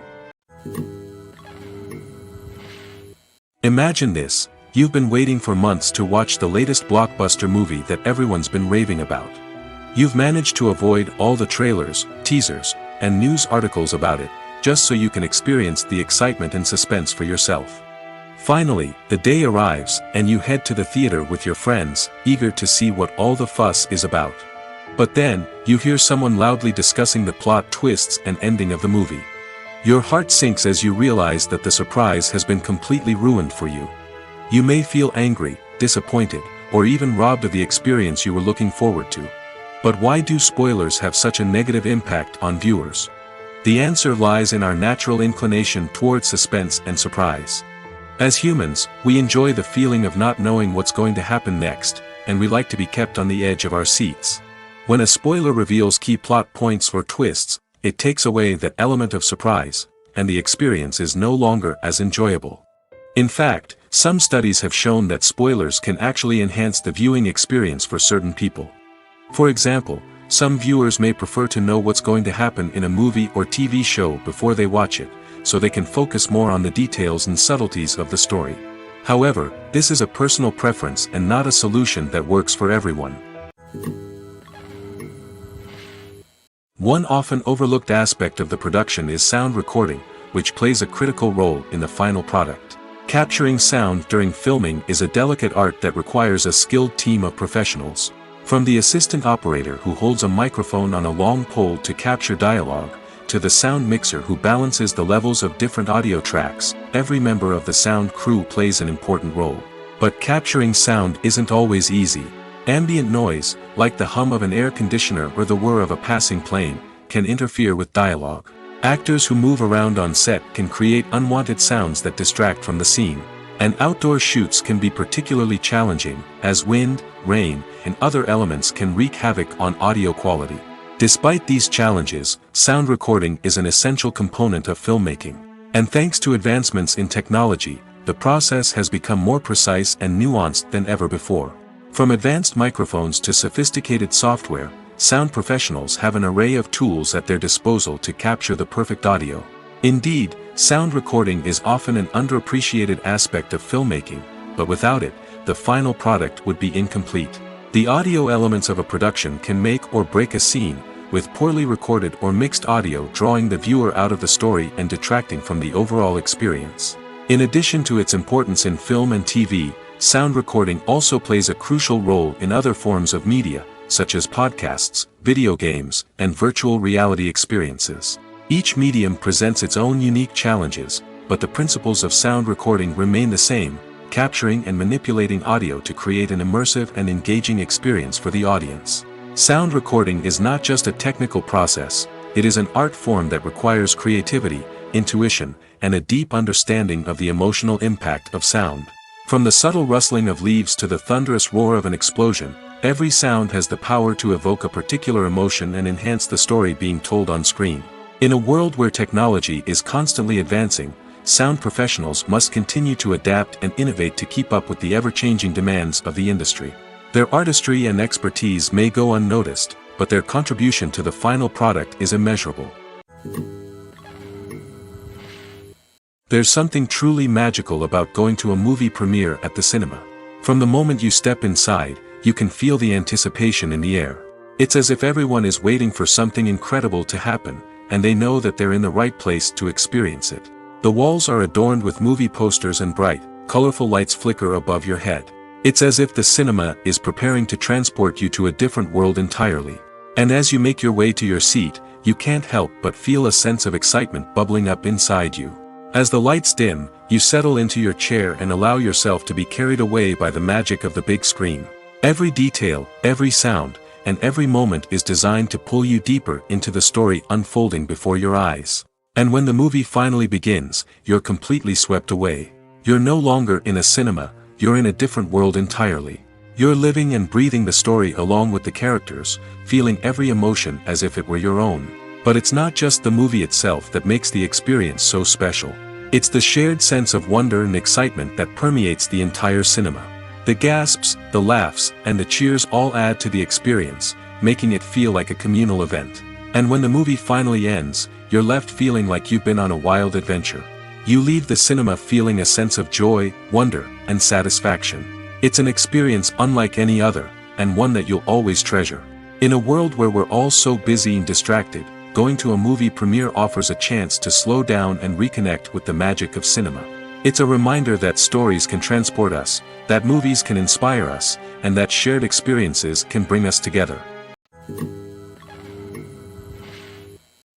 Imagine this: you've been waiting for months to watch the latest blockbuster movie that everyone's been raving about. You've managed to avoid all the trailers, teasers, and news articles about it, just so you can experience the excitement and suspense for yourself. Finally, the day arrives, and you head to the theater with your friends, eager to see what all the fuss is about. But then, you hear someone loudly discussing the plot twists and ending of the movie. Your heart sinks as you realize that the surprise has been completely ruined for you. You may feel angry, disappointed, or even robbed of the experience you were looking forward to. But why do spoilers have such a negative impact on viewers? The answer lies in our natural inclination towards suspense and surprise. As humans, we enjoy the feeling of not knowing what's going to happen next, and we like to be kept on the edge of our seats. When a spoiler reveals key plot points or twists, it takes away that element of surprise, and the experience is no longer as enjoyable. In fact, some studies have shown that spoilers can actually enhance the viewing experience for certain people. For example, some viewers may prefer to know what's going to happen in a movie or TV show before they watch it, so they can focus more on the details and subtleties of the story. However, this is a personal preference and not a solution that works for everyone. One often overlooked aspect of the production is sound recording, which plays a critical role in the final product. Capturing sound during filming is a delicate art that requires a skilled team of professionals. From the assistant operator who holds a microphone on a long pole to capture dialogue, to the sound mixer who balances the levels of different audio tracks, every member of the sound crew plays an important role. But capturing sound isn't always easy. Ambient noise, like the hum of an air conditioner or the whir of a passing plane, can interfere with dialogue. Actors who move around on set can create unwanted sounds that distract from the scene. And outdoor shoots can be particularly challenging, as wind, rain, and other elements can wreak havoc on audio quality. Despite these challenges, sound recording is an essential component of filmmaking. And thanks to advancements in technology, the process has become more precise and nuanced than ever before. From advanced microphones to sophisticated software, sound professionals have an array of tools at their disposal to capture the perfect audio. Indeed, sound recording is often an underappreciated aspect of filmmaking, but without it, the final product would be incomplete. The audio elements of a production can make or break a scene, with poorly recorded or mixed audio drawing the viewer out of the story and detracting from the overall experience. In addition to its importance in film and TV, sound recording also plays a crucial role in other forms of media, such as podcasts, video games, and virtual reality experiences. Each medium presents its own unique challenges, but the principles of sound recording remain the same: capturing and manipulating audio to create an immersive and engaging experience for the audience. Sound recording is not just a technical process, it is an art form that requires creativity, intuition, and a deep understanding of the emotional impact of sound. From the subtle rustling of leaves to the thunderous roar of an explosion, every sound has the power to evoke a particular emotion and enhance the story being told on screen. In a world where technology is constantly advancing, sound professionals must continue to adapt and innovate to keep up with the ever-changing demands of the industry. Their artistry and expertise may go unnoticed, but their contribution to the final product is immeasurable. There's something truly magical about going to a movie premiere at the cinema. From the moment you step inside, you can feel the anticipation in the air. It's as if everyone is waiting for something incredible to happen, and they know that they're in the right place to experience it. The walls are adorned with movie posters and bright, colorful lights flicker above your head. It's as if the cinema is preparing to transport you to a different world entirely. And as you make your way to your seat, you can't help but feel a sense of excitement bubbling up inside you. As the lights dim, you settle into your chair and allow yourself to be carried away by the magic of the big screen. Every detail, every sound, and every moment is designed to pull you deeper into the story unfolding before your eyes. And when the movie finally begins, you're completely swept away. You're no longer in a cinema, you're in a different world entirely. You're living and breathing the story along with the characters, feeling every emotion as if it were your own. But it's not just the movie itself that makes the experience so special. It's the shared sense of wonder and excitement that permeates the entire cinema. The gasps, the laughs, and the cheers all add to the experience, making it feel like a communal event. And when the movie finally ends, you're left feeling like you've been on a wild adventure. You leave the cinema feeling a sense of joy, wonder, and satisfaction. It's an experience unlike any other, and one that you'll always treasure. In a world where we're all so busy and distracted, going to a movie premiere offers a chance to slow down and reconnect with the magic of cinema. It's a reminder that stories can transport us, that movies can inspire us, and that shared experiences can bring us together.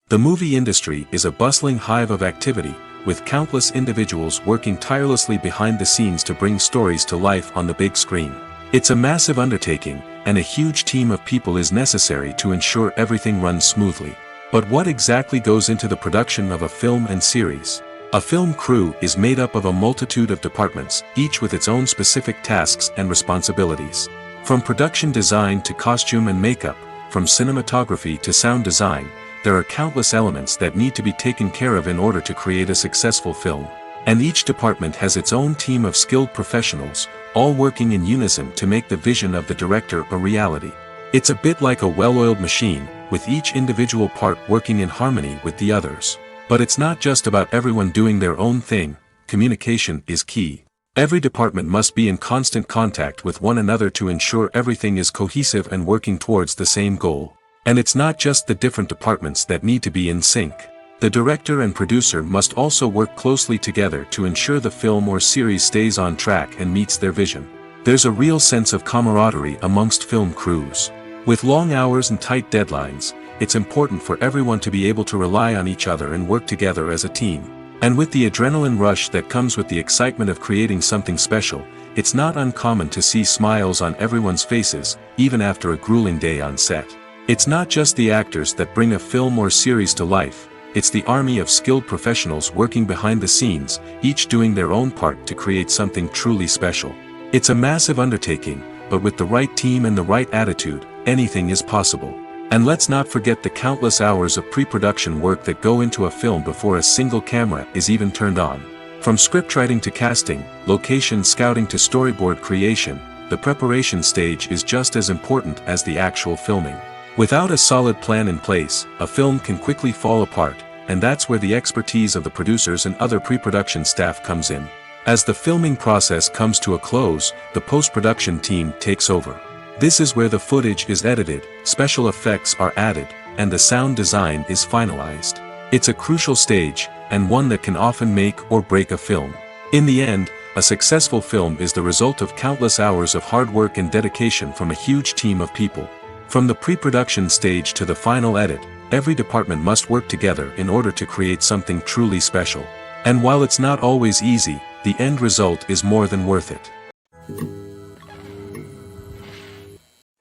The movie industry is a bustling hive of activity, with countless individuals working tirelessly behind the scenes to bring stories to life on the big screen. It's a massive undertaking, and a huge team of people is necessary to ensure everything runs smoothly. But what exactly goes into the production of a film and series? A film crew is made up of a multitude of departments, each with its own specific tasks and responsibilities. From production design to costume and makeup, from cinematography to sound design, there are countless elements that need to be taken care of in order to create a successful film. And each department has its own team of skilled professionals, all working in unison to make the vision of the director a reality. It's a bit like a well-oiled machine, with each individual part working in harmony with the others. But it's not just about everyone doing their own thing. Communication is key. Every department must be in constant contact with one another to ensure everything is cohesive and working towards the same goal. And it's not just the different departments that need to be in sync. The director and producer must also work closely together to ensure the film or series stays on track and meets their vision. There's a real sense of camaraderie amongst film crews. With long hours and tight deadlines, it's important for everyone to be able to rely on each other and work together as a team. And with the adrenaline rush that comes with the excitement of creating something special, it's not uncommon to see smiles on everyone's faces, even after a grueling day on set. It's not just the actors that bring a film or series to life, it's the army of skilled professionals working behind the scenes, each doing their own part to create something truly special. It's a massive undertaking, but with the right team and the right attitude, anything is possible. And let's not forget the countless hours of pre-production work that go into a film before a single camera is even turned on. From scriptwriting to casting, location scouting to storyboard creation, the preparation stage is just as important as the actual filming. Without a solid plan in place, a film can quickly fall apart, and that's where the expertise of the producers and other pre-production staff comes in. As the filming process comes to a close, the post-production team takes over. This is where the footage is edited, special effects are added, and the sound design is finalized. It's a crucial stage, and one that can often make or break a film. In the end, a successful film is the result of countless hours of hard work and dedication from a huge team of people. From the pre-production stage to the final edit, every department must work together in order to create something truly special. And while it's not always easy, the end result is more than worth it.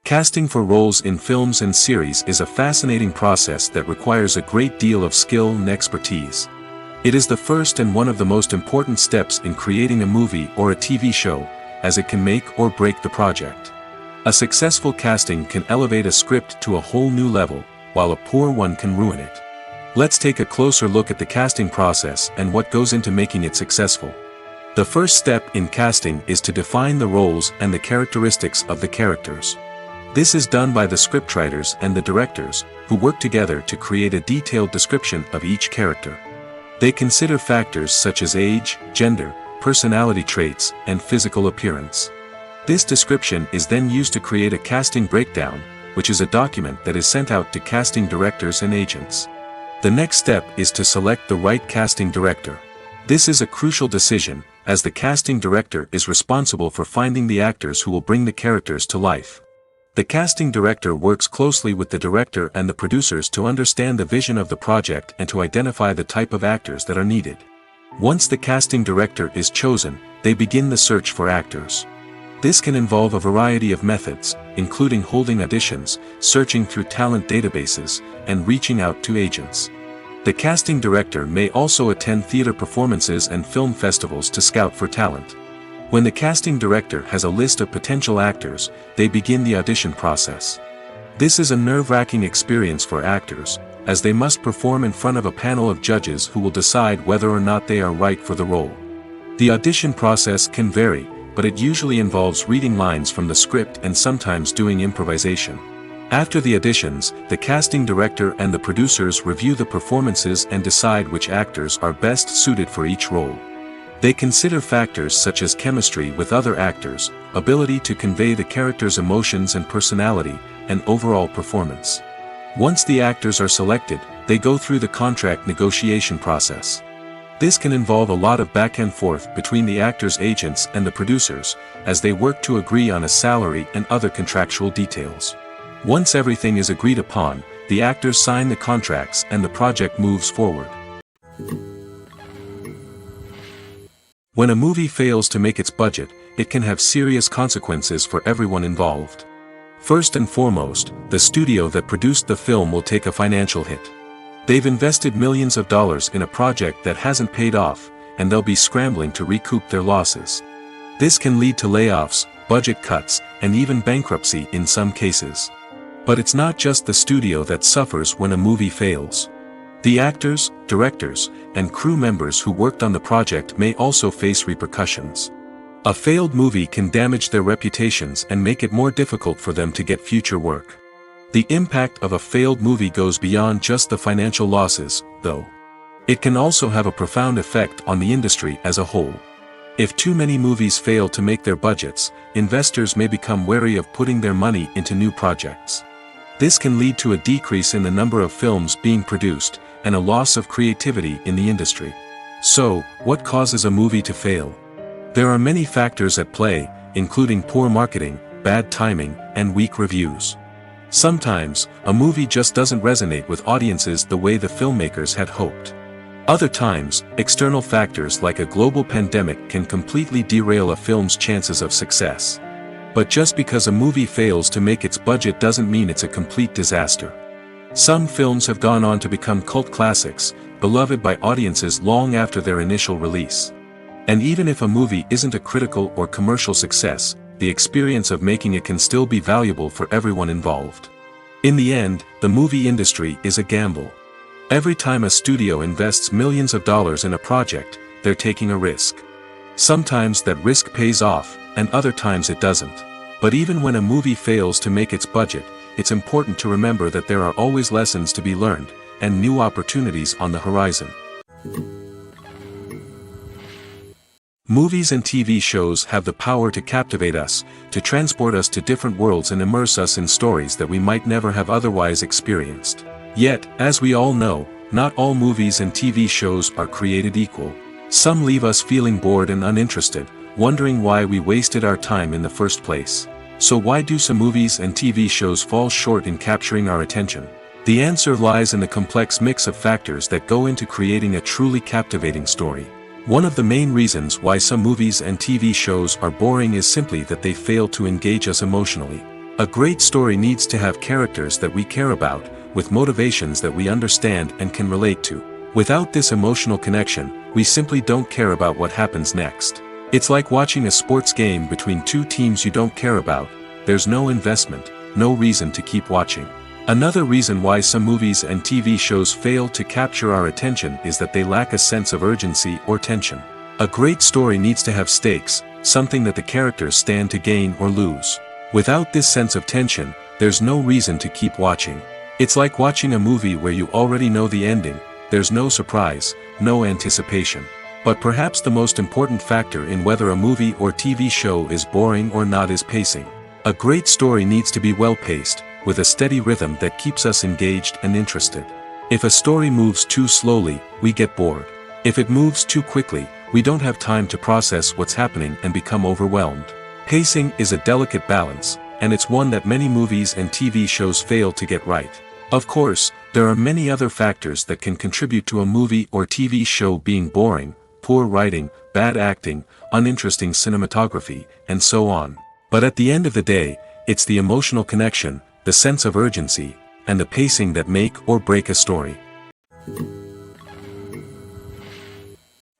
Casting for roles in films and series is a fascinating process that requires a great deal of skill and expertise. It is the first and one of the most important steps in creating a movie or a TV show, as it can make or break the project. A successful casting can elevate a script to a whole new level, while a poor one can ruin it. Let's take a closer look at the casting process and what goes into making it successful. The first step in casting is to define the roles and the characteristics of the characters. This is done by the scriptwriters and the directors, who work together to create a detailed description of each character. They consider factors such as age, gender, personality traits, and physical appearance. This description is then used to create a casting breakdown, which is a document that is sent out to casting directors and agents. The next step is to select the right casting director. This is a crucial decision, as the casting director is responsible for finding the actors who will bring the characters to life. The casting director works closely with the director and the producers to understand the vision of the project and to identify the type of actors that are needed. Once the casting director is chosen, they begin the search for actors. This can involve a variety of methods, including holding auditions, searching through talent databases, and reaching out to agents. The casting director may also attend theater performances and film festivals to scout for talent. When the casting director has a list of potential actors, they begin the audition process. This is a nerve-wracking experience for actors, as they must perform in front of a panel of judges who will decide whether or not they are right for the role. The audition process can vary, but it usually involves reading lines from the script and sometimes doing improvisation. After the auditions, the casting director and the producers review the performances and decide which actors are best suited for each role. They consider factors such as chemistry with other actors, ability to convey the character's emotions and personality, and overall performance. Once the actors are selected, they go through the contract negotiation process. This can involve a lot of back and forth between the actors' agents and the producers, as they work to agree on a salary and other contractual details. Once everything is agreed upon, the actors sign the contracts and the project moves forward. When a movie fails to make its budget, it can have serious consequences for everyone involved. First and foremost, the studio that produced the film will take a financial hit. They've invested millions of dollars in a project that hasn't paid off, and they'll be scrambling to recoup their losses. This can lead to layoffs, budget cuts, and even bankruptcy in some cases. But it's not just the studio that suffers when a movie fails. The actors, directors, and crew members who worked on the project may also face repercussions. A failed movie can damage their reputations and make it more difficult for them to get future work. The impact of a failed movie goes beyond just the financial losses, though. It can also have a profound effect on the industry as a whole. If too many movies fail to make their budgets, investors may become wary of putting their money into new projects. This can lead to a decrease in the number of films being produced, and a loss of creativity in the industry. So, what causes a movie to fail? There are many factors at play, including poor marketing, bad timing, and weak reviews. Sometimes, a movie just doesn't resonate with audiences the way the filmmakers had hoped. Other times, external factors like a global pandemic can completely derail a film's chances of success. But just because a movie fails to make its budget doesn't mean it's a complete disaster. Some films have gone on to become cult classics, beloved by audiences long after their initial release. And even if a movie isn't a critical or commercial success, the experience of making it can still be valuable for everyone involved. In the end, the movie industry is a gamble. Every time a studio invests millions of dollars in a project, they're taking a risk. Sometimes that risk pays off, and other times it doesn't. But even when a movie fails to make its budget, it's important to remember that there are always lessons to be learned, and new opportunities on the horizon. Movies and TV shows have the power to captivate us, to transport us to different worlds and immerse us in stories that we might never have otherwise experienced. Yet, as we all know, not all movies and TV shows are created equal. Some leave us feeling bored and uninterested, wondering why we wasted our time in the first place. So why do some movies and TV shows fall short in capturing our attention? The answer lies in the complex mix of factors that go into creating a truly captivating story. One of the main reasons why some movies and TV shows are boring is simply that they fail to engage us emotionally. A great story needs to have characters that we care about, with motivations that we understand and can relate to. Without this emotional connection, we simply don't care about what happens next. It's like watching a sports game between two teams you don't care about. There's no investment, no reason to keep watching. Another reason why some movies and TV shows fail to capture our attention is that they lack a sense of urgency or tension. A great story needs to have stakes, something that the characters stand to gain or lose. Without this sense of tension, there's no reason to keep watching. It's like watching a movie where you already know the ending. There's no surprise, no anticipation. But perhaps the most important factor in whether a movie or TV show is boring or not is pacing. A great story needs to be well-paced, with a steady rhythm that keeps us engaged and interested. If a story moves too slowly, we get bored. If it moves too quickly, we don't have time to process what's happening and become overwhelmed. Pacing is a delicate balance, and it's one that many movies and TV shows fail to get right. Of course, there are many other factors that can contribute to a movie or TV show being boring: poor writing, bad acting, uninteresting cinematography, and so on. But at the end of the day, it's the emotional connection, the sense of urgency, and the pacing that make or break a story.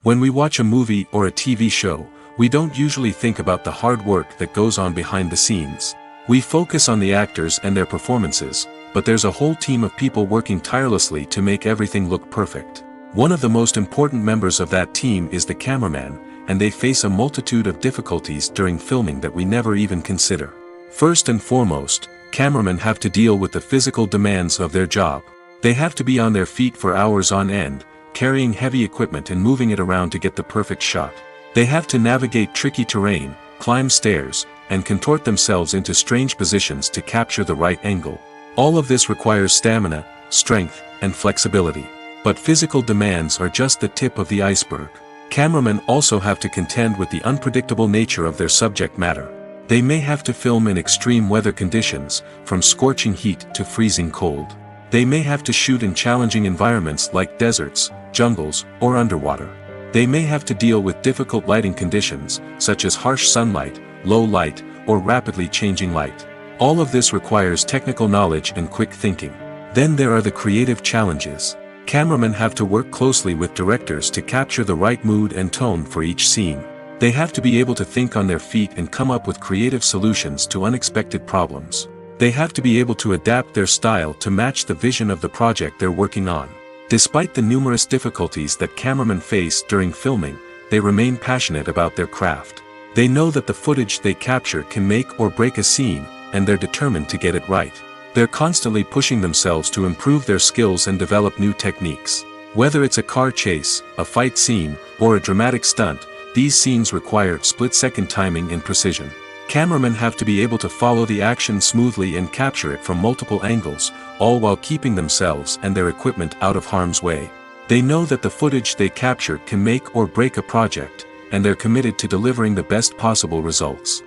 When we watch a movie or a TV show, we don't usually think about the hard work that goes on behind the scenes. We focus on the actors and their performances, but there's a whole team of people working tirelessly to make everything look perfect. One of the most important members of that team is the cameraman, and they face a multitude of difficulties during filming that we never even consider. First and foremost, cameramen have to deal with the physical demands of their job. They have to be on their feet for hours on end, carrying heavy equipment and moving it around to get the perfect shot. They have to navigate tricky terrain, climb stairs, and contort themselves into strange positions to capture the right angle. All of this requires stamina, strength, and flexibility. But physical demands are just the tip of the iceberg. Cameramen also have to contend with the unpredictable nature of their subject matter. They may have to film in extreme weather conditions, from scorching heat to freezing cold. They may have to shoot in challenging environments like deserts, jungles, or underwater. They may have to deal with difficult lighting conditions, such as harsh sunlight, low light, or rapidly changing light. All of this requires technical knowledge and quick thinking. Then there are the creative challenges. Cameramen have to work closely with directors to capture the right mood and tone for each scene. They have to be able to think on their feet and come up with creative solutions to unexpected problems. They have to be able to adapt their style to match the vision of the project they're working on. Despite the numerous difficulties that cameramen face during filming, they remain passionate about their craft. They know that the footage they capture can make or break a scene, and they're determined to get it right. They're constantly pushing themselves to improve their skills and develop new techniques. Whether it's a car chase, a fight scene, or a dramatic stunt, these scenes require split-second timing and precision. Cameramen have to be able to follow the action smoothly and capture it from multiple angles, all while keeping themselves and their equipment out of harm's way. They know that the footage they capture can make or break a project, and they're committed to delivering the best possible results.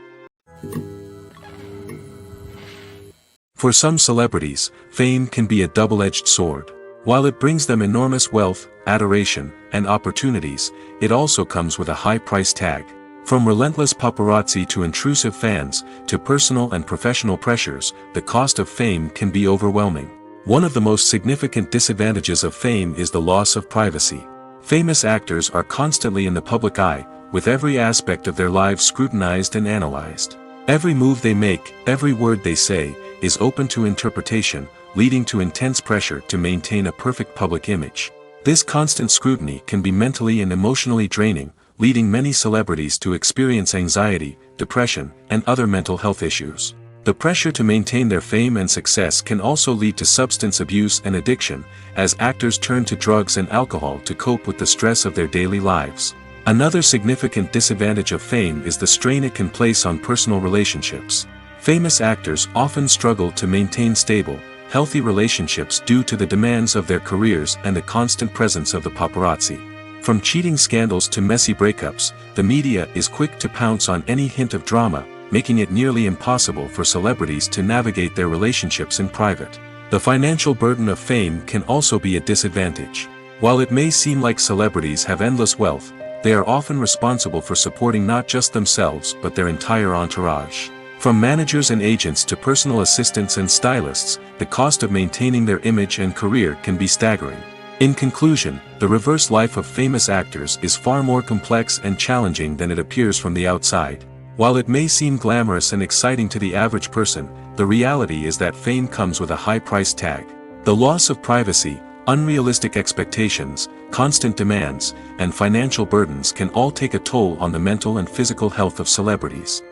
For some celebrities, fame can be a double-edged sword. While it brings them enormous wealth, adoration, and opportunities, it also comes with a high price tag. From relentless paparazzi to intrusive fans, to personal and professional pressures, the cost of fame can be overwhelming. One of the most significant disadvantages of fame is the loss of privacy. Famous actors are constantly in the public eye, with every aspect of their lives scrutinized and analyzed. Every move they make, every word they say, is open to interpretation, leading to intense pressure to maintain a perfect public image. This constant scrutiny can be mentally and emotionally draining, leading many celebrities to experience anxiety, depression, and other mental health issues. The pressure to maintain their fame and success can also lead to substance abuse and addiction, as actors turn to drugs and alcohol to cope with the stress of their daily lives. Another significant disadvantage of fame is the strain it can place on personal relationships. Famous actors often struggle to maintain stable, healthy relationships due to the demands of their careers and the constant presence of the paparazzi. From cheating scandals to messy breakups, the media is quick to pounce on any hint of drama, making it nearly impossible for celebrities to navigate their relationships in private. The financial burden of fame can also be a disadvantage. While it may seem like celebrities have endless wealth, they are often responsible for supporting not just themselves but their entire entourage. From managers and agents to personal assistants and stylists, the cost of maintaining their image and career can be staggering. In conclusion, the reverse life of famous actors is far more complex and challenging than it appears from the outside. While it may seem glamorous and exciting to the average person, the reality is that fame comes with a high price tag. The loss of privacy, unrealistic expectations, constant demands, and financial burdens can all take a toll on the mental and physical health of celebrities.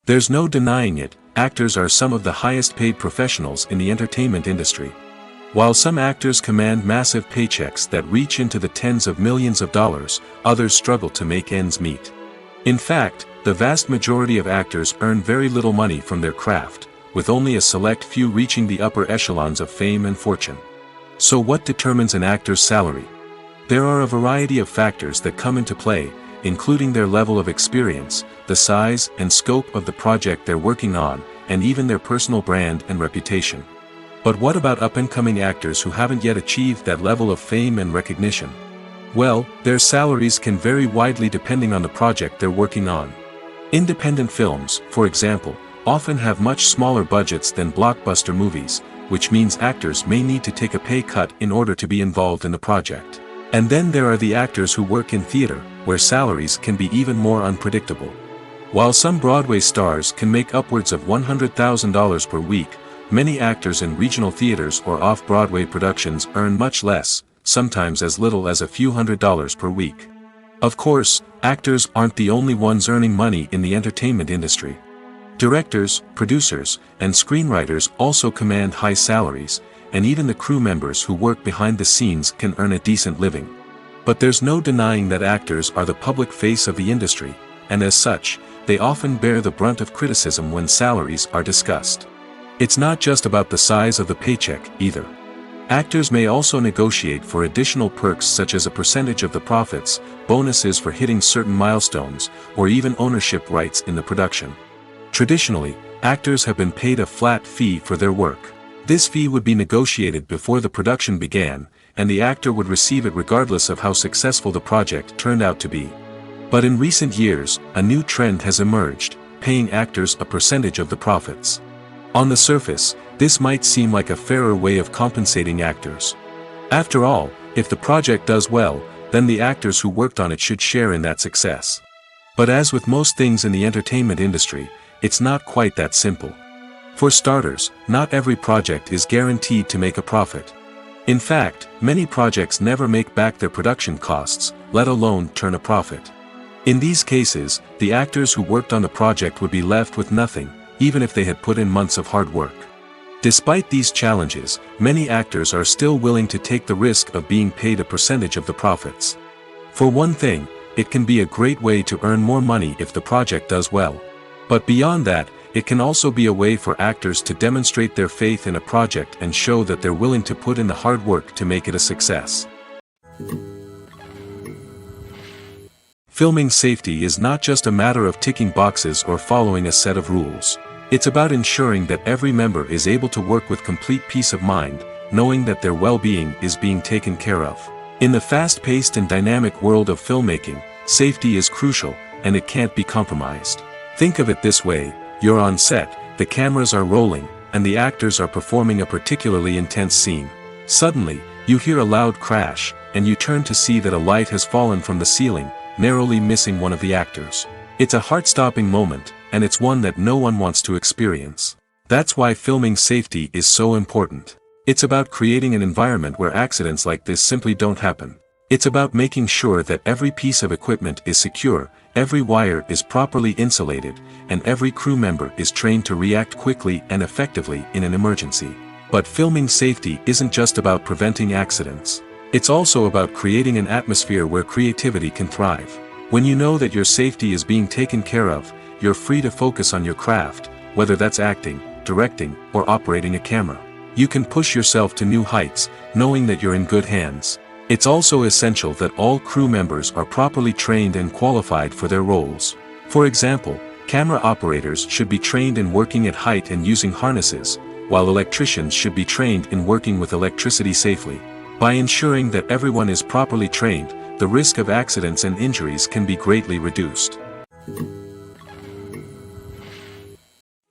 There's no denying it, actors are some of the highest paid professionals in the entertainment industry. While some actors command massive paychecks that reach into the tens of millions of dollars, others struggle to make ends meet. In fact, the vast majority of actors earn very little money from their craft, with only a select few reaching the upper echelons of fame and fortune. So what determines an actor's salary? There are a variety of factors that come into play, including their level of experience, the size and scope of the project they're working on, and even their personal brand and reputation. But what about up-and-coming actors who haven't yet achieved that level of fame and recognition? Well, their salaries can vary widely depending on the project they're working on. Independent films, for example, often have much smaller budgets than blockbuster movies, which means actors may need to take a pay cut in order to be involved in the project. And then there are the actors who work in theater, where salaries can be even more unpredictable. While some Broadway stars can make upwards of $100,000 per week, many actors in regional theaters or off-Broadway productions earn much less, sometimes as little as a few $100s per week. Of course, actors aren't the only ones earning money in the entertainment industry. Directors, producers, and screenwriters also command high salaries, and even the crew members who work behind the scenes can earn a decent living. But there's no denying that actors are the public face of the industry, and as such, they often bear the brunt of criticism when salaries are discussed. It's not just about the size of the paycheck, either. Actors may also negotiate for additional perks such as a percentage of the profits, bonuses for hitting certain milestones, or even ownership rights in the production. Traditionally, actors have been paid a flat fee for their work. This fee would be negotiated before the production began, and the actor would receive it regardless of how successful the project turned out to be. But in recent years, a new trend has emerged, paying actors a percentage of the profits. On the surface, this might seem like a fairer way of compensating actors. After all, if the project does well, then the actors who worked on it should share in that success. But as with most things in the entertainment industry, it's not quite that simple. For starters, not every project is guaranteed to make a profit. In fact, many projects never make back their production costs, let alone turn a profit. In these cases, the actors who worked on the project would be left with nothing, even if they had put in months of hard work. Despite these challenges, many actors are still willing to take the risk of being paid a percentage of the profits. For one thing, it can be a great way to earn more money if the project does well. But beyond that, it can also be a way for actors to demonstrate their faith in a project and show that they're willing to put in the hard work to make it a success. Filming safety is not just a matter of ticking boxes or following a set of rules. It's about ensuring that every member is able to work with complete peace of mind, knowing that their well-being is being taken care of. In the fast-paced and dynamic world of filmmaking, safety is crucial, and it can't be compromised. Think of it this way: you're on set, the cameras are rolling, and the actors are performing a particularly intense scene. Suddenly, you hear a loud crash, and you turn to see that a light has fallen from the ceiling, narrowly missing one of the actors. It's a heart-stopping moment, and it's one that no one wants to experience. That's why filming safety is so important. It's about creating an environment where accidents like this simply don't happen. It's about making sure that every piece of equipment is secure, every wire is properly insulated, and every crew member is trained to react quickly and effectively in an emergency. But filming safety isn't just about preventing accidents. It's also about creating an atmosphere where creativity can thrive. When you know that your safety is being taken care of, you're free to focus on your craft, whether that's acting, directing, or operating a camera. You can push yourself to new heights, knowing that you're in good hands. It's also essential that all crew members are properly trained and qualified for their roles. For example, camera operators should be trained in working at height and using harnesses, while electricians should be trained in working with electricity safely. By ensuring that everyone is properly trained, the risk of accidents and injuries can be greatly reduced.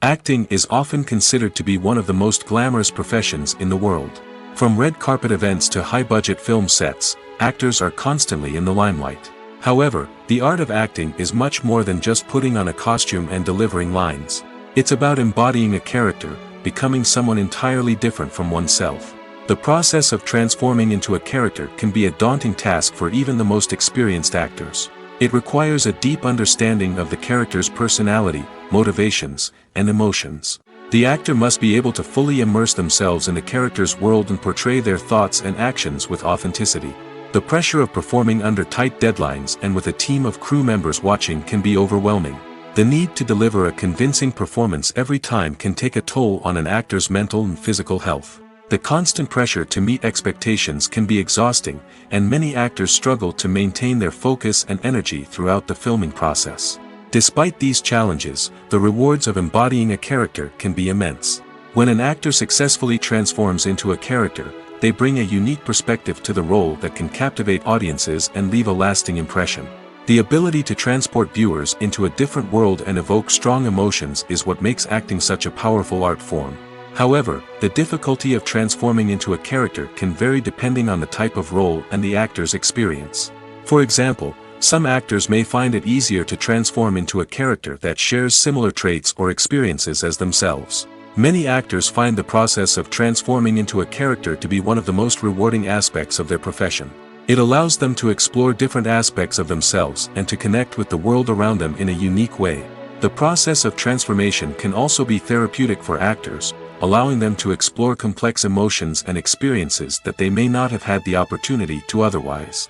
Acting is often considered to be one of the most glamorous professions in the world. From red carpet events to high-budget film sets, actors are constantly in the limelight. However, the art of acting is much more than just putting on a costume and delivering lines. It's about embodying a character, becoming someone entirely different from oneself. The process of transforming into a character can be a daunting task for even the most experienced actors. It requires a deep understanding of the character's personality, motivations, and emotions. The actor must be able to fully immerse themselves in the character's world and portray their thoughts and actions with authenticity. The pressure of performing under tight deadlines and with a team of crew members watching can be overwhelming. The need to deliver a convincing performance every time can take a toll on an actor's mental and physical health. The constant pressure to meet expectations can be exhausting, and many actors struggle to maintain their focus and energy throughout the filming process. Despite these challenges, the rewards of embodying a character can be immense. When an actor successfully transforms into a character, they bring a unique perspective to the role that can captivate audiences and leave a lasting impression. The ability to transport viewers into a different world and evoke strong emotions is what makes acting such a powerful art form. However, the difficulty of transforming into a character can vary depending on the type of role and the actor's experience. For example, Some actors may find it easier to transform into a character that shares similar traits or experiences as themselves. Many actors find the process of transforming into a character to be one of the most rewarding aspects of their profession. It allows them to explore different aspects of themselves and to connect with the world around them in a unique way. The process of transformation can also be therapeutic for actors, allowing them to explore complex emotions and experiences that they may not have had the opportunity to otherwise.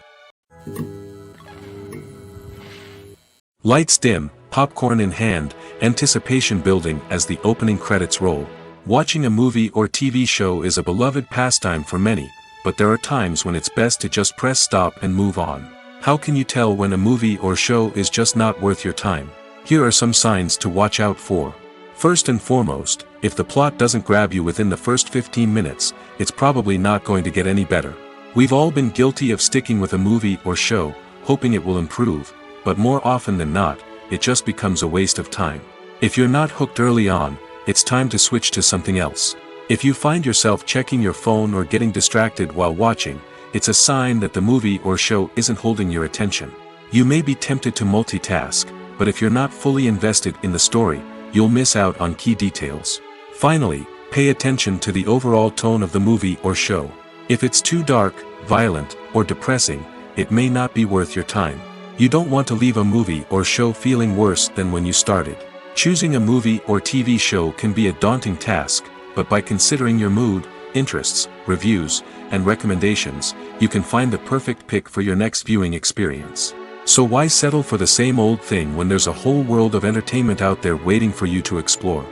Lights dim, popcorn in hand, anticipation building as the opening credits roll. Watching a movie or TV show is a beloved pastime for many, but there are times when it's best to just press stop and move on. How can you tell when a movie or show is just not worth your time? Here are some signs to watch out for. First and foremost, if the plot doesn't grab you within the first 15 minutes, it's probably not going to get any better. We've all been guilty of sticking with a movie or show, hoping it will improve, but more often than not, it just becomes a waste of time. If you're not hooked early on, it's time to switch to something else. If you find yourself checking your phone or getting distracted while watching, it's a sign that the movie or show isn't holding your attention. You may be tempted to multitask, but if you're not fully invested in the story, you'll miss out on key details. Finally, pay attention to the overall tone of the movie or show. If it's too dark, violent, or depressing, it may not be worth your time. You don't want to leave a movie or show feeling worse than when you started. Choosing a movie or TV show can be a daunting task, but by considering your mood, interests, reviews, and recommendations, you can find the perfect pick for your next viewing experience. So why settle for the same old thing when there's a whole world of entertainment out there waiting for you to explore?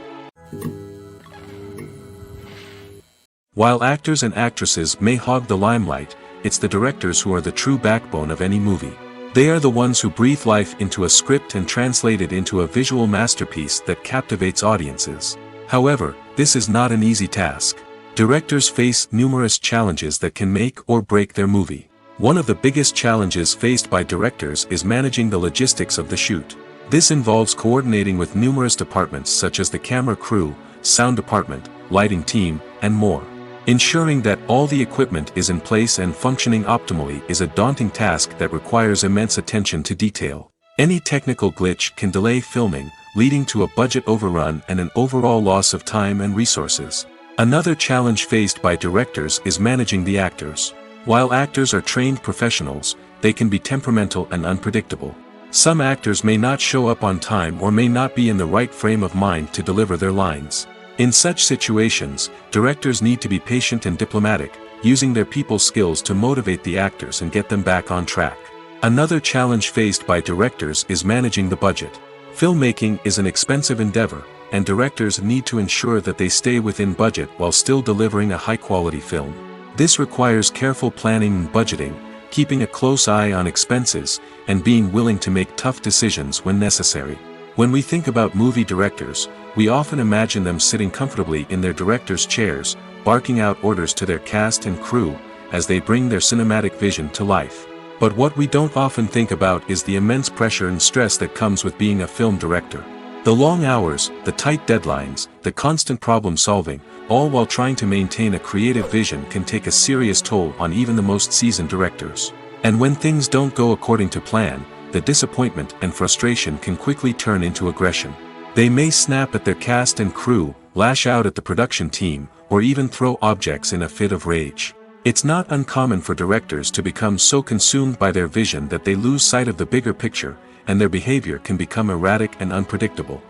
While actors and actresses may hog the limelight, it's the directors who are the true backbone of any movie. They are the ones who breathe life into a script and translate it into a visual masterpiece that captivates audiences. However, this is not an easy task. Directors face numerous challenges that can make or break their movie. One of the biggest challenges faced by directors is managing the logistics of the shoot. This involves coordinating with numerous departments such as the camera crew, sound department, lighting team, and more. Ensuring that all the equipment is in place and functioning optimally is a daunting task that requires immense attention to detail. Any technical glitch can delay filming, leading to a budget overrun and an overall loss of time and resources. Another challenge faced by directors is managing the actors. While actors are trained professionals, they can be temperamental and unpredictable. Some actors may not show up on time or may not be in the right frame of mind to deliver their lines. In such situations, directors need to be patient and diplomatic, using their people skills to motivate the actors and get them back on track. Another challenge faced by directors is managing the budget. Filmmaking is an expensive endeavor, and directors need to ensure that they stay within budget while still delivering a high-quality film. This requires careful planning and budgeting, keeping a close eye on expenses, and being willing to make tough decisions when necessary. When we think about movie directors, we often imagine them sitting comfortably in their director's chairs, barking out orders to their cast and crew, as they bring their cinematic vision to life. But what we don't often think about is the immense pressure and stress that comes with being a film director. The long hours, the tight deadlines, the constant problem solving, all while trying to maintain a creative vision can take a serious toll on even the most seasoned directors. And when things don't go according to plan, the disappointment and frustration can quickly turn into aggression. They may snap at their cast and crew, lash out at the production team, or even throw objects in a fit of rage. It's not uncommon for directors to become so consumed by their vision that they lose sight of the bigger picture, and their behavior can become erratic and unpredictable.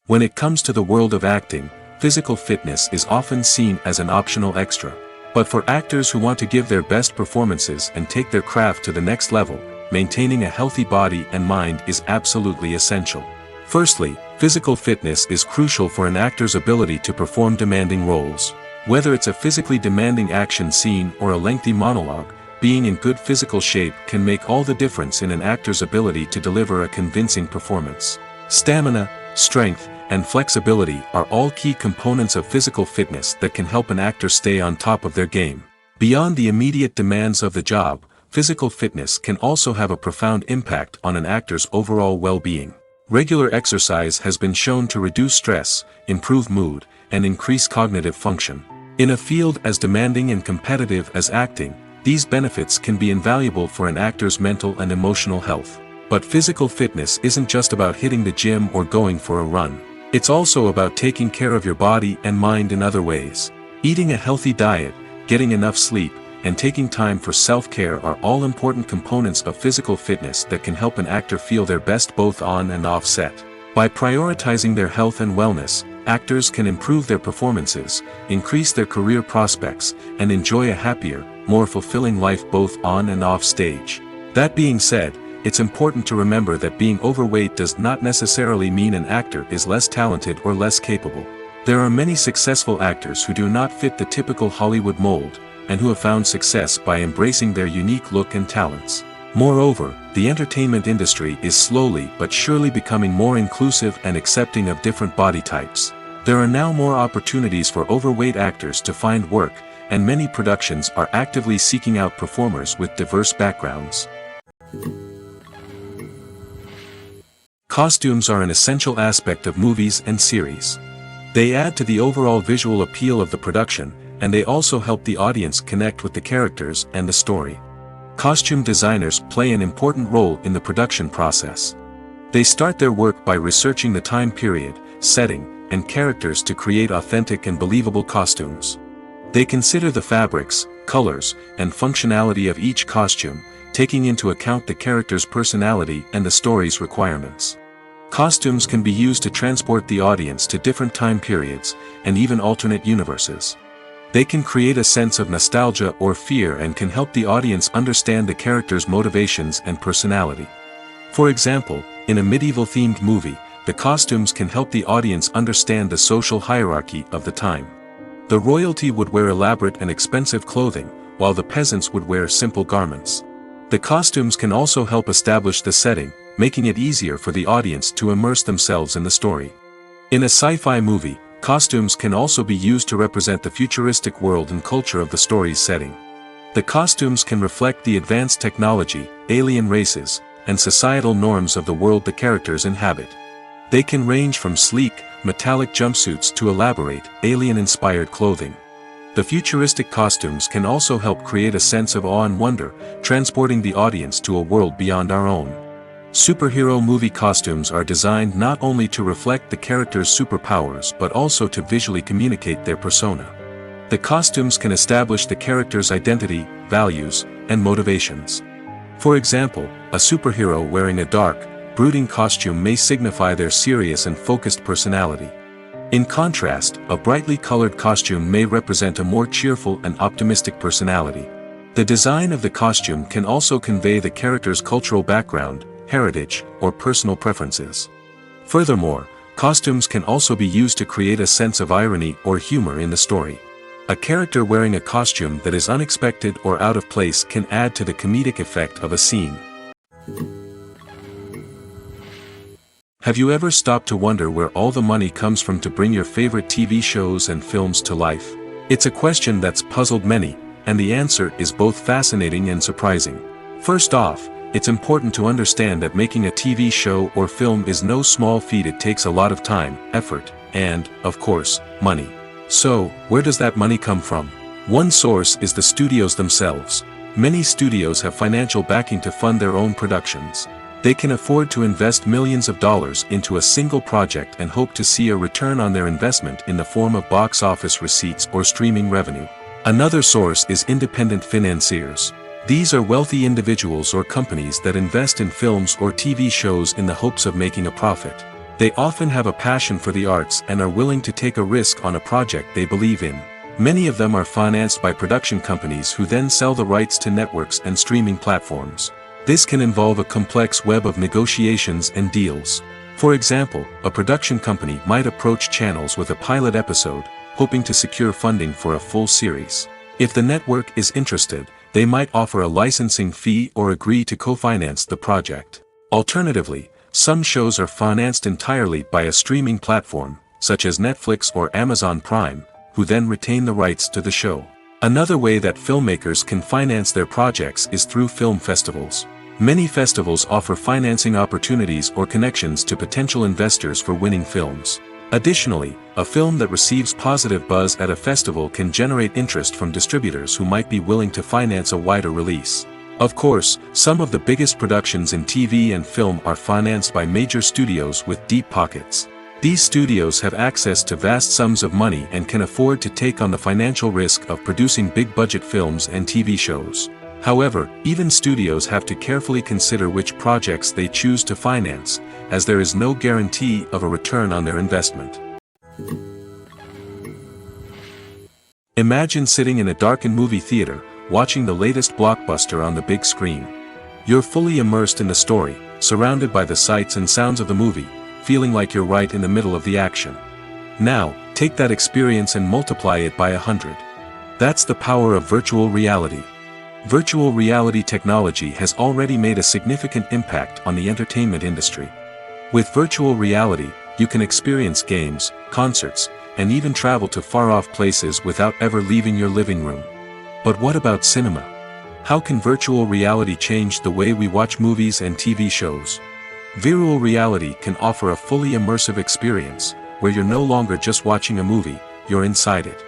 When it comes to the world of acting, physical fitness is often seen as an optional extra. But for actors who want to give their best performances and take their craft to the next level, maintaining a healthy body and mind is absolutely essential. Firstly, physical fitness is crucial for an actor's ability to perform demanding roles. Whether it's a physically demanding action scene or a lengthy monologue, being in good physical shape can make all the difference in an actor's ability to deliver a convincing performance. Stamina, strength, and flexibility are all key components of physical fitness that can help an actor stay on top of their game. Beyond the immediate demands of the job, physical fitness can also have a profound impact on an actor's overall well-being. Regular exercise has been shown to reduce stress, improve mood, and increase cognitive function. In a field as demanding and competitive as acting, these benefits can be invaluable for an actor's mental and emotional health. But physical fitness isn't just about hitting the gym or going for a run. It's also about taking care of your body and mind in other ways. Eating a healthy diet, getting enough sleep, and taking time for self-care are all important components of physical fitness that can help an actor feel their best both on and off set. By prioritizing their health and wellness, actors can improve their performances, increase their career prospects, and enjoy a happier, more fulfilling life both on and off stage. That being said, it's important to remember that being overweight does not necessarily mean an actor is less talented or less capable. There are many successful actors who do not fit the typical Hollywood mold, and who have found success by embracing their unique look and talents. Moreover, the entertainment industry is slowly but surely becoming more inclusive and accepting of different body types. There are now more opportunities for overweight actors to find work, and many productions are actively seeking out performers with diverse backgrounds. Costumes are an essential aspect of movies and series. They add to the overall visual appeal of the production, and they also help the audience connect with the characters and the story. Costume designers play an important role in the production process. They start their work by researching the time period, setting, and characters to create authentic and believable costumes. They consider the fabrics, colors, and functionality of each costume, taking into account the character's personality and the story's requirements. Costumes can be used to transport the audience to different time periods, and even alternate universes. They can create a sense of nostalgia or fear and can help the audience understand the character's motivations and personality. For example, in a medieval-themed movie, the costumes can help the audience understand the social hierarchy of the time. The royalty would wear elaborate and expensive clothing, while the peasants would wear simple garments. The costumes can also help establish the setting, making it easier for the audience to immerse themselves in the story. In a sci-fi movie, costumes can also be used to represent the futuristic world and culture of the story's setting. The costumes can reflect the advanced technology, alien races, and societal norms of the world the characters inhabit. They can range from sleek, metallic jumpsuits to elaborate, alien-inspired clothing. The futuristic costumes can also help create a sense of awe and wonder, transporting the audience to a world beyond our own. Superhero movie costumes are designed not only to reflect the character's superpowers but also to visually communicate their persona. The costumes can establish the character's identity, values, and motivations. For example, a superhero wearing a dark, brooding costume may signify their serious and focused personality. In contrast, a brightly colored costume may represent a more cheerful and optimistic personality. The design of the costume can also convey the character's cultural background, heritage, or personal preferences. Furthermore, costumes can also be used to create a sense of irony or humor in the story. A character wearing a costume that is unexpected or out of place can add to the comedic effect of a scene. Have you ever stopped to wonder where all the money comes from to bring your favorite TV shows and films to life? It's a question that's puzzled many, and the answer is both fascinating and surprising. First off, it's important to understand that making a TV show or film is no small feat. It takes a lot of time, effort, and, of course, money. So, where does that money come from? One source is the studios themselves. Many studios have financial backing to fund their own productions. They can afford to invest millions of dollars into a single project and hope to see a return on their investment in the form of box office receipts or streaming revenue. Another source is independent financiers. These are wealthy individuals or companies that invest in films or TV shows in the hopes of making a profit. They often have a passion for the arts and are willing to take a risk on a project they believe in. Many of them are financed by production companies who then sell the rights to networks and streaming platforms. This can involve a complex web of negotiations and deals. For example, a production company might approach channels with a pilot episode, hoping to secure funding for a full series. If the network is interested, they might offer a licensing fee or agree to co-finance the project. Alternatively, some shows are financed entirely by a streaming platform, such as Netflix or Amazon Prime, who then retain the rights to the show. Another way that filmmakers can finance their projects is through film festivals. Many festivals offer financing opportunities or connections to potential investors for winning films. Additionally, a film that receives positive buzz at a festival can generate interest from distributors who might be willing to finance a wider release. Of course, some of the biggest productions in TV and film are financed by major studios with deep pockets. These studios have access to vast sums of money and can afford to take on the financial risk of producing big-budget films and TV shows. However, even studios have to carefully consider which projects they choose to finance, as there is no guarantee of a return on their investment. Imagine sitting in a darkened movie theater, watching the latest blockbuster on the big screen. You're fully immersed in the story, surrounded by the sights and sounds of the movie, feeling like you're right in the middle of the action. Now, take that experience and multiply it by 100. That's the power of virtual reality. Virtual reality technology has already made a significant impact on the entertainment industry. With virtual reality, you can experience games, concerts, and even travel to far-off places without ever leaving your living room. But what about cinema? How can virtual reality change the way we watch movies and TV shows? Virtual reality can offer a fully immersive experience, where you're no longer just watching a movie, you're inside it.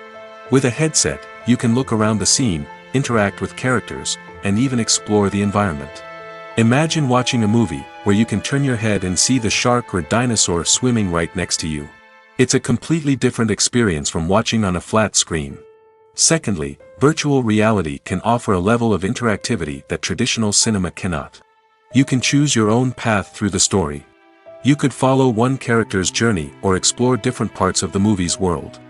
With a headset, you can look around the scene, interact with characters, and even explore the environment. Imagine watching a movie where you can turn your head and see the shark or dinosaur swimming right next to you. It's a completely different experience from watching on a flat screen. Secondly, virtual reality can offer a level of interactivity that traditional cinema cannot. You can choose your own path through the story. You could follow one character's journey or explore different parts of the movie's world.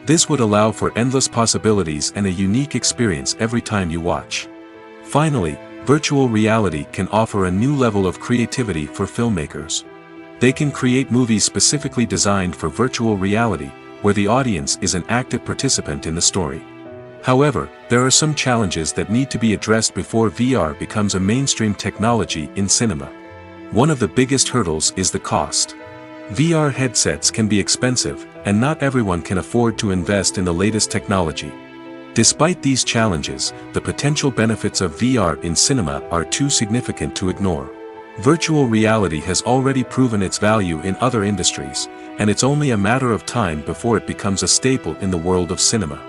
This would allow for endless possibilities and a unique experience every time you watch. Finally, virtual reality can offer a new level of creativity for filmmakers. They can create movies specifically designed for virtual reality, where the audience is an active participant in the story. However, there are some challenges that need to be addressed before VR becomes a mainstream technology in cinema. One of the biggest hurdles is the cost. VR headsets can be expensive, and not everyone can afford to invest in the latest technology. Despite these challenges, the potential benefits of VR in cinema are too significant to ignore. Virtual reality has already proven its value in other industries, and it's only a matter of time before it becomes a staple in the world of cinema.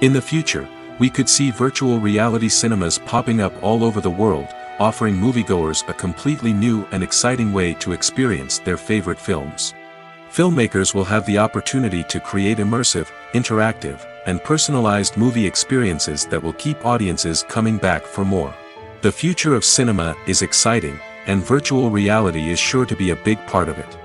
In the future, we could see virtual reality cinemas popping up all over the world, offering moviegoers a completely new and exciting way to experience their favorite films. Filmmakers will have the opportunity to create immersive, interactive, and personalized movie experiences that will keep audiences coming back for more. The future of cinema is exciting, and virtual reality is sure to be a big part of it.